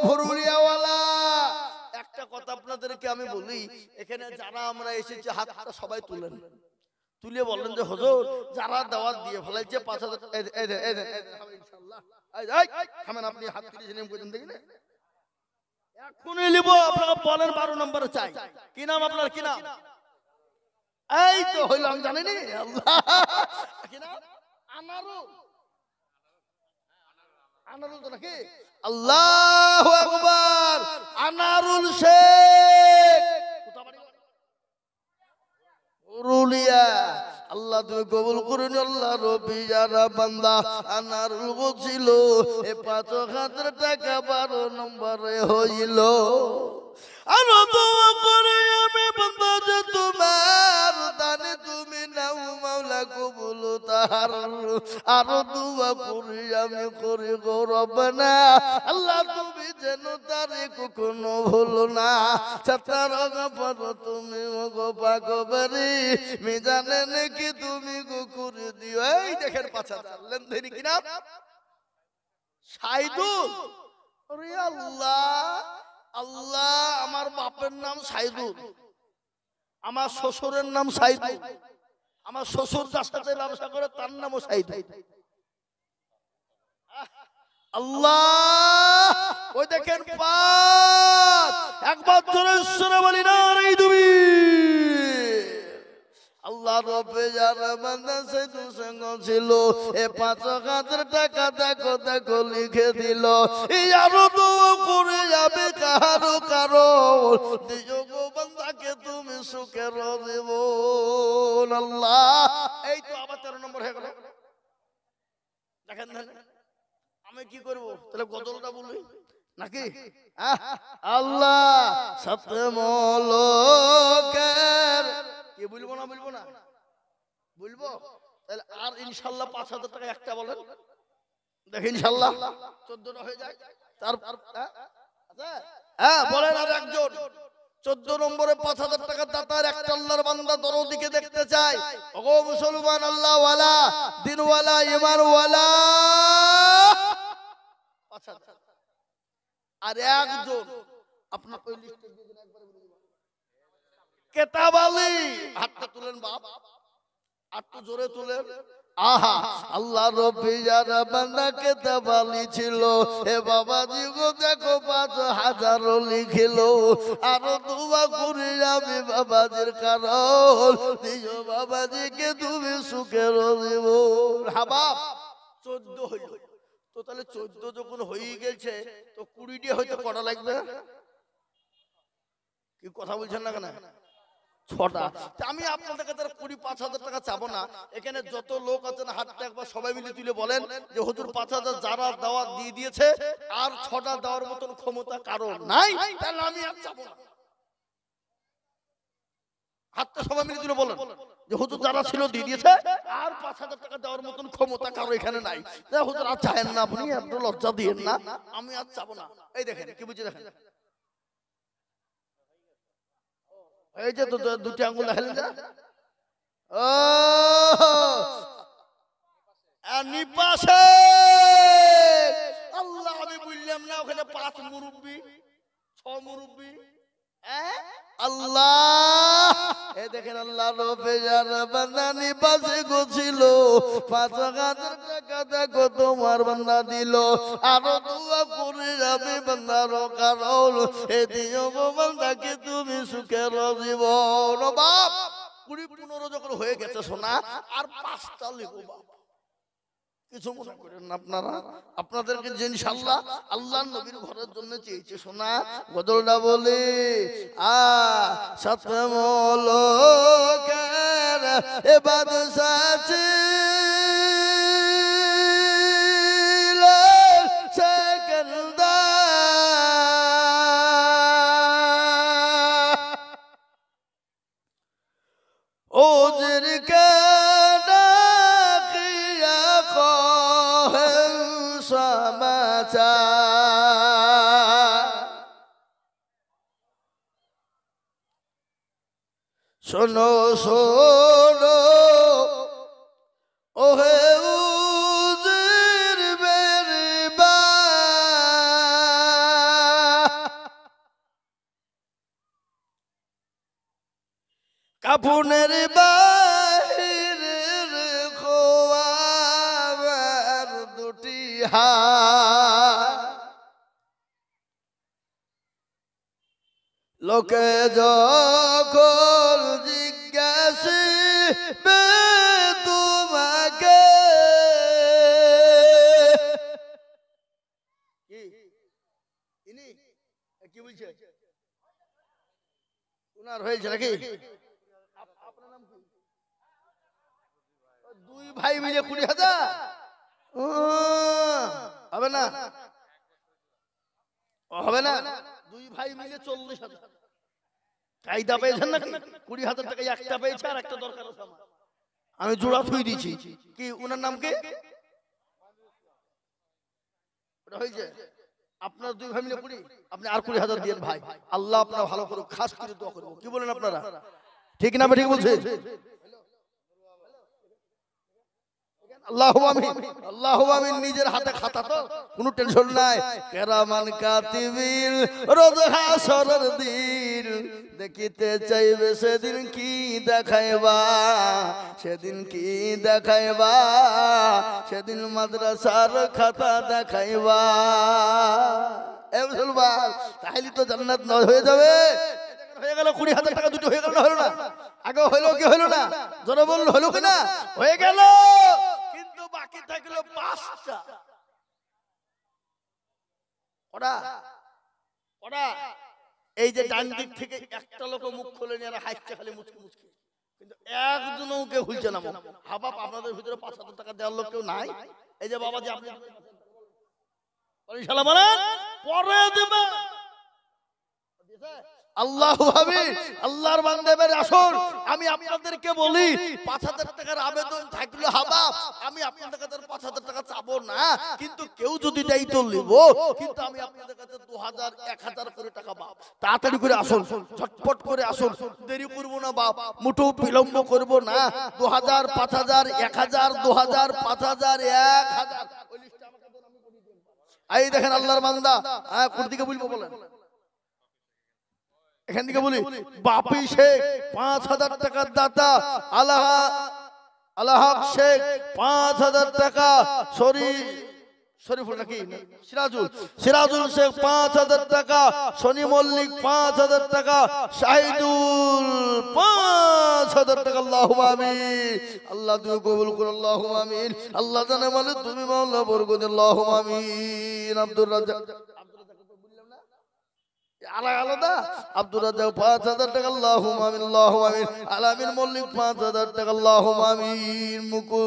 ভুরুলিয়াওয়ালা, একটা কথা আপনাদেরকে আমি বলি, এখানে যারা আমরা এসেছি হাতটা সবাই তুলেন, তুলে বললেন যে হুজুর যারা দাওয়াত দিয়ে ফেলাইছে 5,000 ইনশাআল্লাহ। থামেন, আপনি হাত তুলেছেন কইতেন দেখি না, এখনই নিব। আপনারা বলেন 12 নম্বরে চাই। কি নাম আপনার, কি নাম? এই তো হইল, আমি জানি না। আল্লাহ, কি নাম? আনারুল। আনারুল তো নাকি? আল্লাহু আকবার। আনারুল শেখ পুরুলিয়া। আল্লাহ তুমি কবুল করুন। আল্লাহ রবি যারা বান্দা আনারুল ছিল এ 5,000 টাকা 12 নম্বরে হইল। আর দোয়া করে আমি বান্দা যে তোমার দানে তুমি নাও মাওলা না কবুল তাহার, আরো দোয়া করি আমি করি গো রব্বানা, আল্লাহ তুমি যেন তারে কখনো ভুলো না। ছাতার গাফর তুমি গো পাকবারি, মিজানে নাকি তুমি গো করে দিও। এই দেখেন ৫,০০০ লেনদেনি কিনা সাইদুল। আরে আল্লাহ আল্লাহ, আমার বাপের নাম সাইদুল, আমার শ্বশুরের নাম সাইদুল, আমার শ্বশুর যার সাথে ব্যবসা করে তার নামও সাইদুল। আল্লাহ, ওই দেখেন ৫, একবার জোরে ঈশ্বরে বলি না রে তুমি। আল্লাহ রবে যার বান্দা সাইদু সঙ্গ ছিল, এ ৫,০০০ টাকা দেখো দেখো লিখে দিল। এই আরো দোয়া করে যাবে কারো কারো, দিও গো বান্দাকে তুমি সুখের জীবন। আল্লাহ, এই তো আবার ১৩ নম্বর হয়ে গেল। দেখেন আমি কি করব, তাহলে গজলটা বলি নাকি? আল্লাহ সত্যমলোকের কি বলবো না বলবো না বলবো, তাহলে আর ইনশাআল্লাহ ৫,০০০ টাকা একটা বলেন দেখি ইনশাআল্লাহ ১৪টা হয়ে যায়। তার হ্যাঁ বলেন আর একজন ১৪ নম্বরে ৫,০০০ টাকা দাতার একটা আল্লাহর বান্দা দরদিকে দেখতে চায়। ওগো মুসলমান, আল্লাহ ওয়ালা, দিন ওয়ালা, ইমান ওয়ালা, ৫,০০০। আর একজন আপনার ওই লিস্টে দিয়ে দিন একবারে বলে দিবেন কেতাব আলী, হাতটা তুলেন বাপ, একটু জোরে তুলেন। আহা, আল্লাহ রব্বি যারা বান্দা কেতাব আলী ছিল, এ বাবাজি গো দেখো ৫,০০০ লিখিল। আরো দোয়া করি আমি বাবাজির কারণ, দিও বাবাজিকে তুমি সুখের জীবন। হাবাব ১৪ হইল তো, তাহলে ১৪ যখন হয়ে গেছে তো ২০টি হয়তো কটা লাগবে? কি কথা বলছেন না কেন? ৬টা। আমি আপনাদের কাছে ২৫,০০০ টাকা চাবো না। এখানে যত লোক আছেন হাতটা একবার সবাই মিলে তুলে বলেন যে হুজুর ৫,০০০ যারা দাওয়াত দিয়ে দিয়েছে আর ৬টা দেওয়ার মতন ক্ষমতা কারণ নাই, তাহলে আমি আর চাবো না। হাতটা সবাই মিলে তুলে বলেন যে হুজুর যারা ছিল দিয়ে দিয়েছে আর ৫,০০০ টাকা দেওয়ার মতন ক্ষমতা কারো এখানে নাই। হুজুর আর চাহেন না, আপনি এত লজ্জা দিয়েন না, আমি আর চাবো না। এই দেখেন কি বুঝে, দেখেন এই যে দুটি আঙ্গুল দেখালেন যা, ও নিপাশে আল্লাহ, আমি বললাম না ওখানে ৫ মুরব্বি ৬ মুরব্বি। আল্লাহ, এ দেখেন আল্লাহ রবে যারা বান্দা নিপাশে গছিল ৫,০০০ টাকা দেখো তোমার বান্দা দিল। আরো দোয়া করে যাবে বান্দার কারণ, এ দিও বান্দাকে তুমি সুখের জীবন। বাপ ২০-১৫ যখন হয়ে গেছে সোনা, আর ৫টা লিখো বাপ, কিছু মনে করেন না আপনারা। আপনাদেরকে যে ইনশাআল্লাহ আল্লাহর নবীর ঘরের জন্য চেয়েছে সোনা, গজলটা বলি সত্যমলোকের এ বাদশা ছিল সেকেন্দার, ওদেরকে শোনো শোনো ওহে উজির বেরবা, কাফনের বাহিরের খোয়ার দুটি হাত, লোকে যখন জিজ্ঞাসিবে তোমাকে, কি বলছে উনার হয়েছে নাকি? আপনার নাম কি? ২ ভাই মিলে ২০,০০০ হবে না? হবে না? ২ ভাই মিলে ৪০,০০০ কায়দা পেয়েছেন নাকি? ২০,০০০ টাকা একটা পেয়েছে আর একটা দরকার আছে আমার। আমি জোড়া থুই দিয়েছি, কি ওনার নাম কি? ওটা হয়েছে আপনার দুই ভাই মিলে কুড়ি, আপনি আর 20,000 দিয়েন ভাই, আল্লাহ আপনার ভালো করুক, খাস করে দোয়া করবো। কি বলেন আপনারা? ঠিক না? ঠিক বলছে? আল্লাহু আমিন, আল্লাহু আমিন। নিজের হাতে খাতা তো কোনো টেনশন নাই। কেরামান কাতিবিন রোজ হাসরের দিন দেখিতে চাইবে সেদিন কি দেখাইবা, সেদিন কি দেখাইবা, সেদিন মাদ্রাসার খাতা দেখাইবা। এ মুসলমান, তাহলে তো জান্নাত নয় হয়ে যাবে। হয়ে গেল 20,000 টাকা, দুটো হয়ে গেল না? হলো না? আগে হলো কি হলো না? জোরে বললো হলো কিনা? হয়ে গেল। কিন্তু বাকি থাকলো 5টা। ওরা ওরা এই যে ডান দিক থেকে একটা লোক মুখ খুলে নিয়ে হাসছে, খালি মুচকি মুচকি, কিন্তু একজনও কে খুলছে না মুখ। হাবাব আপনাদের ভিতরে 5,000 টাকা দেওয়ার লোক কেউ নাই? এই যে বাবা যে আপনি ইনশাআল্লাহ বলেন পরে দেবে। আল্লাহু আমিন। আল্লাহর বান্দা এবারে আসুন, আমি আপনাদেরকে বলি 5,000 টাকার আবেদন থাকলো হাবাব, আমি আপনাদের কাছে 5,000 টাকা চাবো না, কিন্তু কেউ যদি দেয় তো নিব, কিন্তু আমি আপনাদের কাছে 2,000 1,000 করে টাকা বাপ। তাড়াতাড়ি করে আসুন, ঝটপট করে আসুন, দেরি করব না বাপ, মুঠো বিলম্ব করব না। 2,000 5,000 1,000 2,000 5,000 1,000 ওই লিস্টটা আমাকে দেন, আমি করে দিই। এই দেখেন আল্লাহর বান্দা, কোন দিকে বলবো বলেন? এখান থেকে বলি বাপি শেখ 5,000 টাকার দাতা, আলাহক শেখ 5,000 টাকা, শরীফুল নাকি সিরাজুল শেখ 5,000 টাকা, শনি মল্লিক 5,000 টাকা, শাহিদুল 5,000 টাকা। আল্লাহুম্মা আমিন। আল্লাহ তুমি কবুল করো, আল্লাহুম্মা আমিন। আল্লাহ জানে মানে তুমি মাওলা বরকত, আল্লাহুম্মা আমিন। আব্দুর রাজ্জাক আলাদা, আব্দুর রাজ্জাক 5,000 টাকা, আল্লাহুম্মা আমিন, আল্লাহুম্মা আমিন। আলামিন মল্লিক 5,000 টাকা, আল্লাহুম্মা আমিন।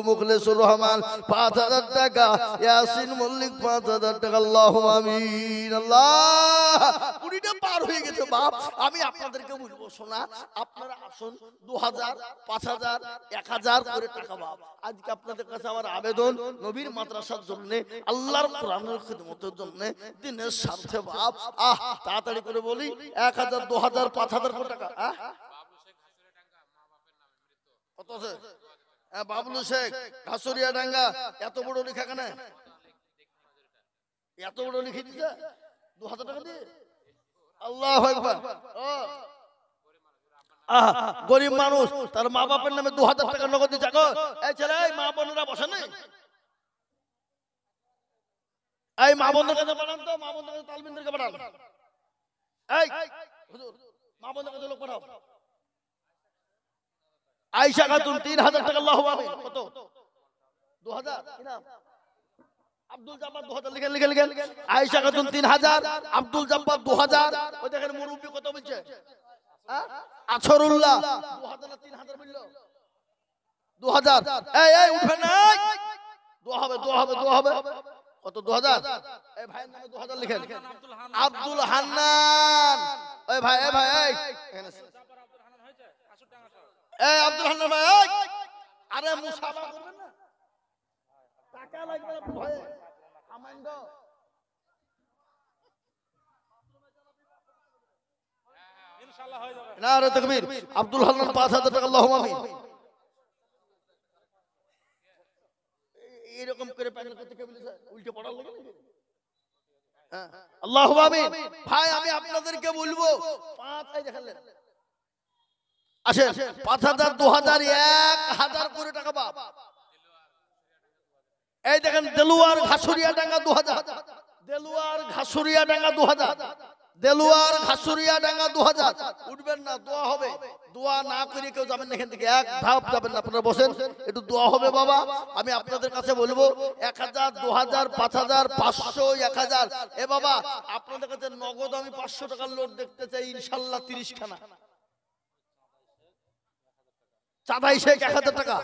মুখলেসুর রহমান 5,000 টাকা, ইয়াসিন মল্লিক 5,000 টাকা, আল্লাহুম্মা আমিন। আল্লাহ 20টা পার হয়ে গেছে বাপ। আমি আপনাদেরকে বলবো শোনা, আপনারা আসুন 2,000 5,000 1,000 করে টাকা বাপ। আজকে আপনাদের কাছে আমার আবেদন, নবীর মাদ্রাসার জন্য, আল্লাহর কোরআনের খিদমতের জন্য, দিনের স্বার্থে বাপ, তাড়াতাড়ি করে বলি 1,000 2,000 5,000 কোটি টাকা। কত আছে? বাবলু শেখ ঘাসুরিয়া ডাঙ্গা, এত বড় লেখা কেন? এত বড় লিখে দিছে 2,000 টাকা দিয়ে। আল্লাহু আকবার। গরিব মানুষ, তার মা বাপের নামে 2,000 টাকা নগদ দিচ্ছে। এই ছেলে, এই মা বোনেরা বসে নেই, এই মা বোনদের কাছে পাঠান তো, মা বোনদের কাছে তালবিনদেরকে পাঠান। এই হুজুর, মা বোনদের কাছে লোক পাঠাও। আয়েশা খাতুন 3,000 টাকা, আল্লাহু আমিন। কত? 2,000। কি নাম? আব্দুল জব্বার 2,000 লিখেন লিখেন লিখেন। আয়েশা খাতুন 3,000, আব্দুল জব্বার 2,000। ওই দেখেন মুরব্বি কত বলছে? আছরুল্লাহ 2,000 না 3,000 বলল? 2,000। এই উঠবে না, দোয়া হবে দোয়া হবে দোয়া হবে। কত? 2,000। এই ভাইয়ের নামে 2,000 লিখেন। আব্দুল হান্নান। ওই ভাই, এই ভাই, এই আব্দুল হান্নান ভাই, আরে মুসাফা করবেন না, টাকা লাগবে না ভয়ে আমাইন্দ। ইনশাআল্লাহ হয়ে যাবে। নারে তাকবীর। আব্দুল হান্নান 5,000 টাকা, আল্লাহুম্মা আমিন। এরকম করে পাগল করতে কে বলেছে? উল্টে পড়ার লাগে নাকি? আল্লাহুম্মা আমিন। ভাই আমি আপনাদেরকে বলবো 5, এই দেখালেন আসেন 5,000 2,000 1,000 করে টাকা বাপ। এই দেখেন দেলুয়ার ঘাসুরিয়া ডাঙ্গা 2,000, দেলুয়ার ঘাসুরিয়া ডাঙ্গা 2,000, দেলুয়ার ঘাসুরিয়া ডাঙ্গা 2,000। উঠবেন না, দোয়া হবে। দোয়া না করে কেউ যাবেন না এখান থেকে, এক ধাপ যাবেন না, আপনারা বসেন, একটু দোয়া হবে বাবা। আমি আপনাদের কাছে বলবো 1,000 2,000 5,000 500 1,000। এ বাবা আপনাদের কাছে নগদ আমি 500 টাকার নোট দেখতে চাই ইনশাআল্লাহ 30 খানা। চাঁদাই শেখ 1,000 টাকা,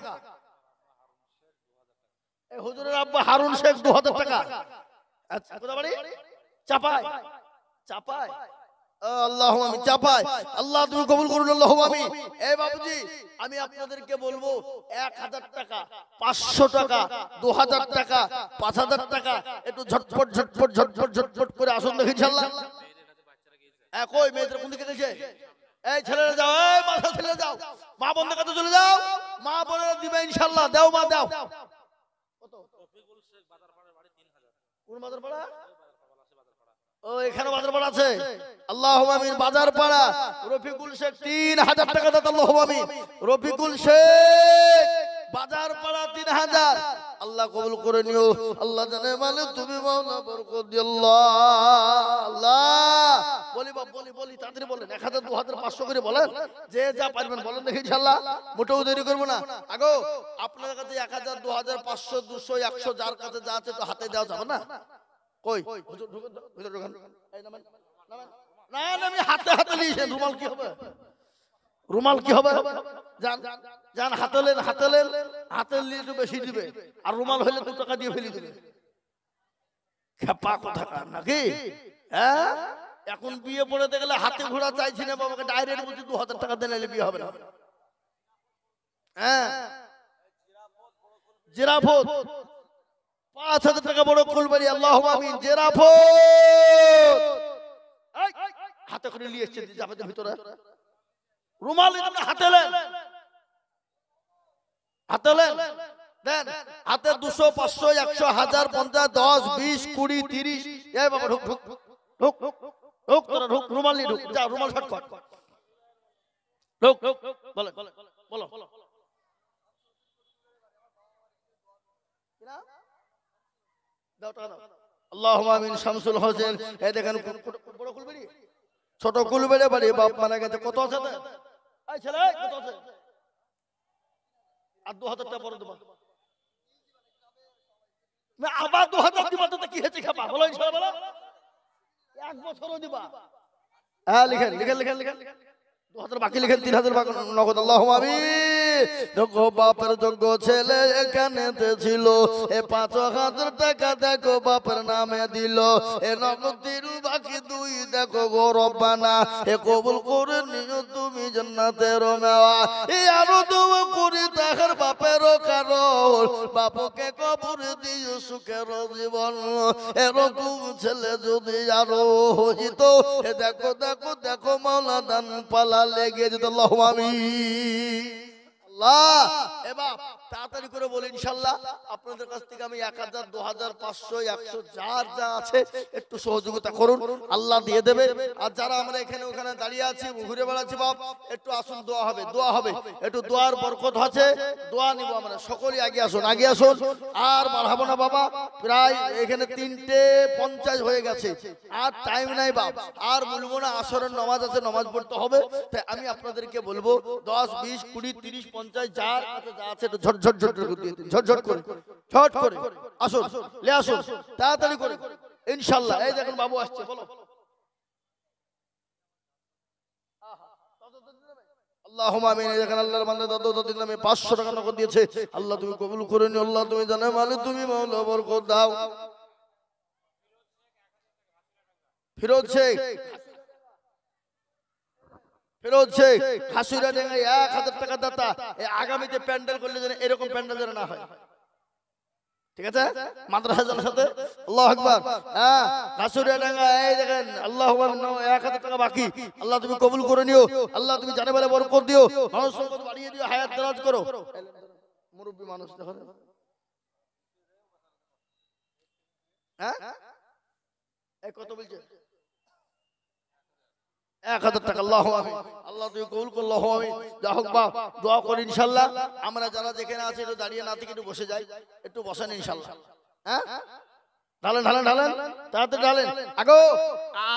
এই হুজুরের আব্বা হারুন শেখ 2,000 টাকা। আচ্ছা কোথা বাড়ি? চাপায়, চাপায় আল্লাহু আমিন। চাপায় আল্লাহ তুমি কবুল করুন, আল্লাহু আমিন। এই বাবুজি আমি আপনাদেরকে বলবো 1000 টাকা, 500 টাকা, 2000 টাকা, 5000 টাকা একটু ঝটপট ঝটপট ঝটপট ঝটপট করে আসুন দেখি ইনশাআল্লাহ। কই মেয়েদের কোন দিকে গেছে? এই ছেলেরা যাও, এই মাথা ছেলেরা যাও, মা বোনদের কাছে চলে যাও, মা বোনেরা দিবে ইনশাআল্লাহ। দাও মা দাও। কত? রফিকুল শেখ বাজার পাড়া বাড়ি 3000। কোন বাজার পাড়া? ও এখানে বাজার পাড়া আছে। আল্লাহুম্মা আমিন। বাজার পাড়া রফিকুল শেখ 3000 টাকা দাও, আল্লাহুম্মা আমিন। রফিকুল শেখ বাজার পাড়া 3000। আল্লাহ কবুল করে নিও। আল্লাহ জানে মানে তুমি মাওলা বরকত দিও আল্লাহ। আল্লাহ বলি বাপ বলি তাড়াতাড়ি বলেন। 1000 2000 500 করে বলেন, যে যা পারবেন বলেন দেখি ইনশাআল্লাহ। মোটেও দেরি করব না। আগো আপনার কাছে 1000 2000 500 200 100 যার কাছে যা আছে তো হাতে দেওয়া যাবে না? কই হুজুর হুজুর ঢোকান। এই নামেন নামেন। না না আমি হাতে হাতে নিয়েছেন। রুমাল কি হবে? রুমাল কি হবে? জান জান হাতে লেন, হাতে লেন। হাতে নিয়ে একটু বেশি দিবে, আর রুমাল হলে 2 টাকা দিয়ে ফেলে দিবে। খেপা কোথাকার নাকি? হ্যাঁ এখন বিয়ে পড়াতে গেলে হাতে ঘোড়া চাইছি না বাবাকে, ডাইরেক্ট বলছি 2000 টাকা দেন এলে বিয়ে হবে না। হ্যাঁ জিরাফত 5000 টাকা বড় কুলবাড়ি। আল্লাহুম্মা আমিন। জিরাফত হাতে করে নিয়ে এসেছে জাফাতের ভিতরে। রুমাল হাতে লেন, হাতে লেন দেন। হাতে 200 500 100 1000 50 10 20 20 30। এই বাবা ঢুক ঢুক ঢুক ঢুক তোরা ঢুক। রুমাল নিয়ে ঢুক। যা রুমাল শর্ট কর। ঢুক বলো বলো বলো। দাও টাকা দাও। আল্লাহুম্মা আমিন। শামসুল হোসেন এই দেখেন বড় কুলবাড়ি ছোট কুলবাড়ি বাড়ি বাপ মারা গেছে। কত আছে? এই ছেলে কত আছে? আর 2000 টাকা বড় দেবা না, আবার 2000 দিবা তো কি হয়েছে? খাবা বলো ইনশাআল্লাহ বলো। 1 বছরও দিবা। হ্যাঁ লিখেন লিখেন লিখেন লিখেন। 2000 বাকি লিখেন, 3000 বাকি নগদ। আল্লাহুম্মা আমিন। দেখো বাপের যোগ্য ছেলে এখানেতে ছিল, এ 5000 টাকা দেখো বাপের নামে দিল। এ নগদ 3 বাকি 2 দেখো গো রব্বানা, এ কবুল করে নিও তুমি জান্নাতের মেওয়া। এ আরো দোয়া করি তাহার বাপের কারণ, বাপকে কবর দিও সুখের জীবন। এরকম ছেলে যদি আরো হইতো, এ দেখো দেখো দেখো মাওলা দান পালা লেগে যেত। আল্লাহুম্মা আমিন। আল্লাহ এবার তাড়াতাড়ি করে বলি ইনশাআল্লাহ। আপনাদের কাছ থেকে আমি 1000 2000 500 100 যার যা আছে একটু সহযোগিতা করুন, আল্লাহ দিয়ে দেবে। আর যারা আমরা এখানে ওখানে দাঁড়িয়ে আছি ঘুরে বেড়াচ্ছি বাপ, একটু আসুন, দোয়া হবে দোয়া হবে। একটু দোয়ার বরকত আছে, দোয়া নিব আমরা সকলেই। আগে আসুন আগে আসুন। আর বাড়াবো না বাবা, প্রায় এখানে 3:50 হয়ে গেছে, আর টাইম নাই বাপ। আর বলবো না, আসরের নামাজ আছে, নামাজ পড়তে হবে। তাই আমি আপনাদেরকে বলবো 10 20 20 30 50 যার কাছে যা আছে একটু ঝট ঝট ঝট করে দিয়ে দিন। ঝট ঝট করে ঝট করে আসুন, লে আসুন তাড়াতাড়ি করে ইনশাআল্লাহ। এই দেখুন বাবু আসছে, বলো। আল্লাহুম্মা আমিন। এই দেখেন আল্লাহর বান্দা দাদুর নামে 500 টাকা নগদ দিয়েছে। আল্লাহ তুমি কবুল করে নিও। আল্লাহ তুমি জানো মালিক, তুমি মাওলা বরকত দাও। ফিরোজ শেখ, ফিরোজ শেখ হাসুরা ডেঙ্গায় 1000 টাকা দাতা। আগামীতে প্যান্ডেল করলে যেন এরকম প্যান্ডেল যেন না হয়, ঠিক আছে? মাদ্রাসা জালসাতে আল্লাহু আকবার। হ্যাঁ হাসুরা ডেঙ্গা এই দেখেন আল্লাহু আকবার। 1000 টাকা বাকি, আল্লাহ তুমি কবুল করে নিও। আল্লাহ তুমি জানে বলে বরকত দিও, মানুষ সম্পদ বাড়িয়ে দিও, হায়াত দারাজ করো। মুরব্বি মানুষ দেখেন। হ্যাঁ এই কত বলছে? 1000 টাকা। আল্লাহুম্মা আমিন। আল্লাহ তুমি কবুল করো। আল্লাহুম্মা আমিন। যা হোক বাপ দোয়া করি ইনশাআল্লাহ। আমরা যারা যেখানে আছি একটু দাঁড়িয়ে না থেকে একটু বসে যাই, একটু বসেন ইনশাআল্লাহ। হ্যাঁ ঢালেন ঢালেন ঢালেন তাড়াতাড়ি ঢালেন। আগো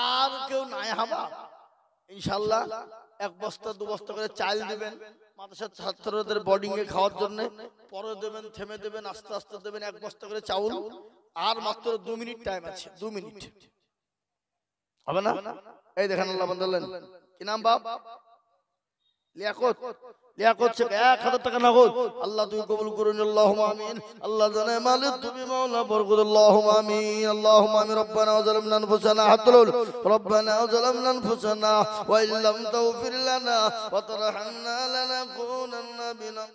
আর কেউ নাই হাবা ইনশাআল্লাহ। 1 বস্তা 2 বস্তা করে চাল দিবেন মাদ্রাসার ছাত্রদের বোর্ডিং এ খাওয়ার জন্য। পরে দেবেন, থেমে দেবেন, আস্তে আস্তে দেবেন 1 বস্তা করে চাউল। আর মাত্র 2 মিনিট টাইম আছে, 2 মিনিট হবে না? এই দেখেন আল্লাহ বললেন কি নাম বাপ? লিয়াকত লিয়াকত শেখ 1000 টাকা নগদ। আল্লাহ তুমি কবুল করুন, আল্লাহুম্মা আমিন। আল্লাহ জানে মালিক তুমি মাওলা বরকত, আল্লাহুম্মা আমিন আল্লাহুম্মা আমিন। রব্বানা ওয়া যালামনা আনফুসানা হাত্তুল রব্বানা ওয়া যালামনা আনফুসানা ওয়া ইল্লাম তাগফির লানা ওয়া তারহামনা লানাকুনান্না মিনাল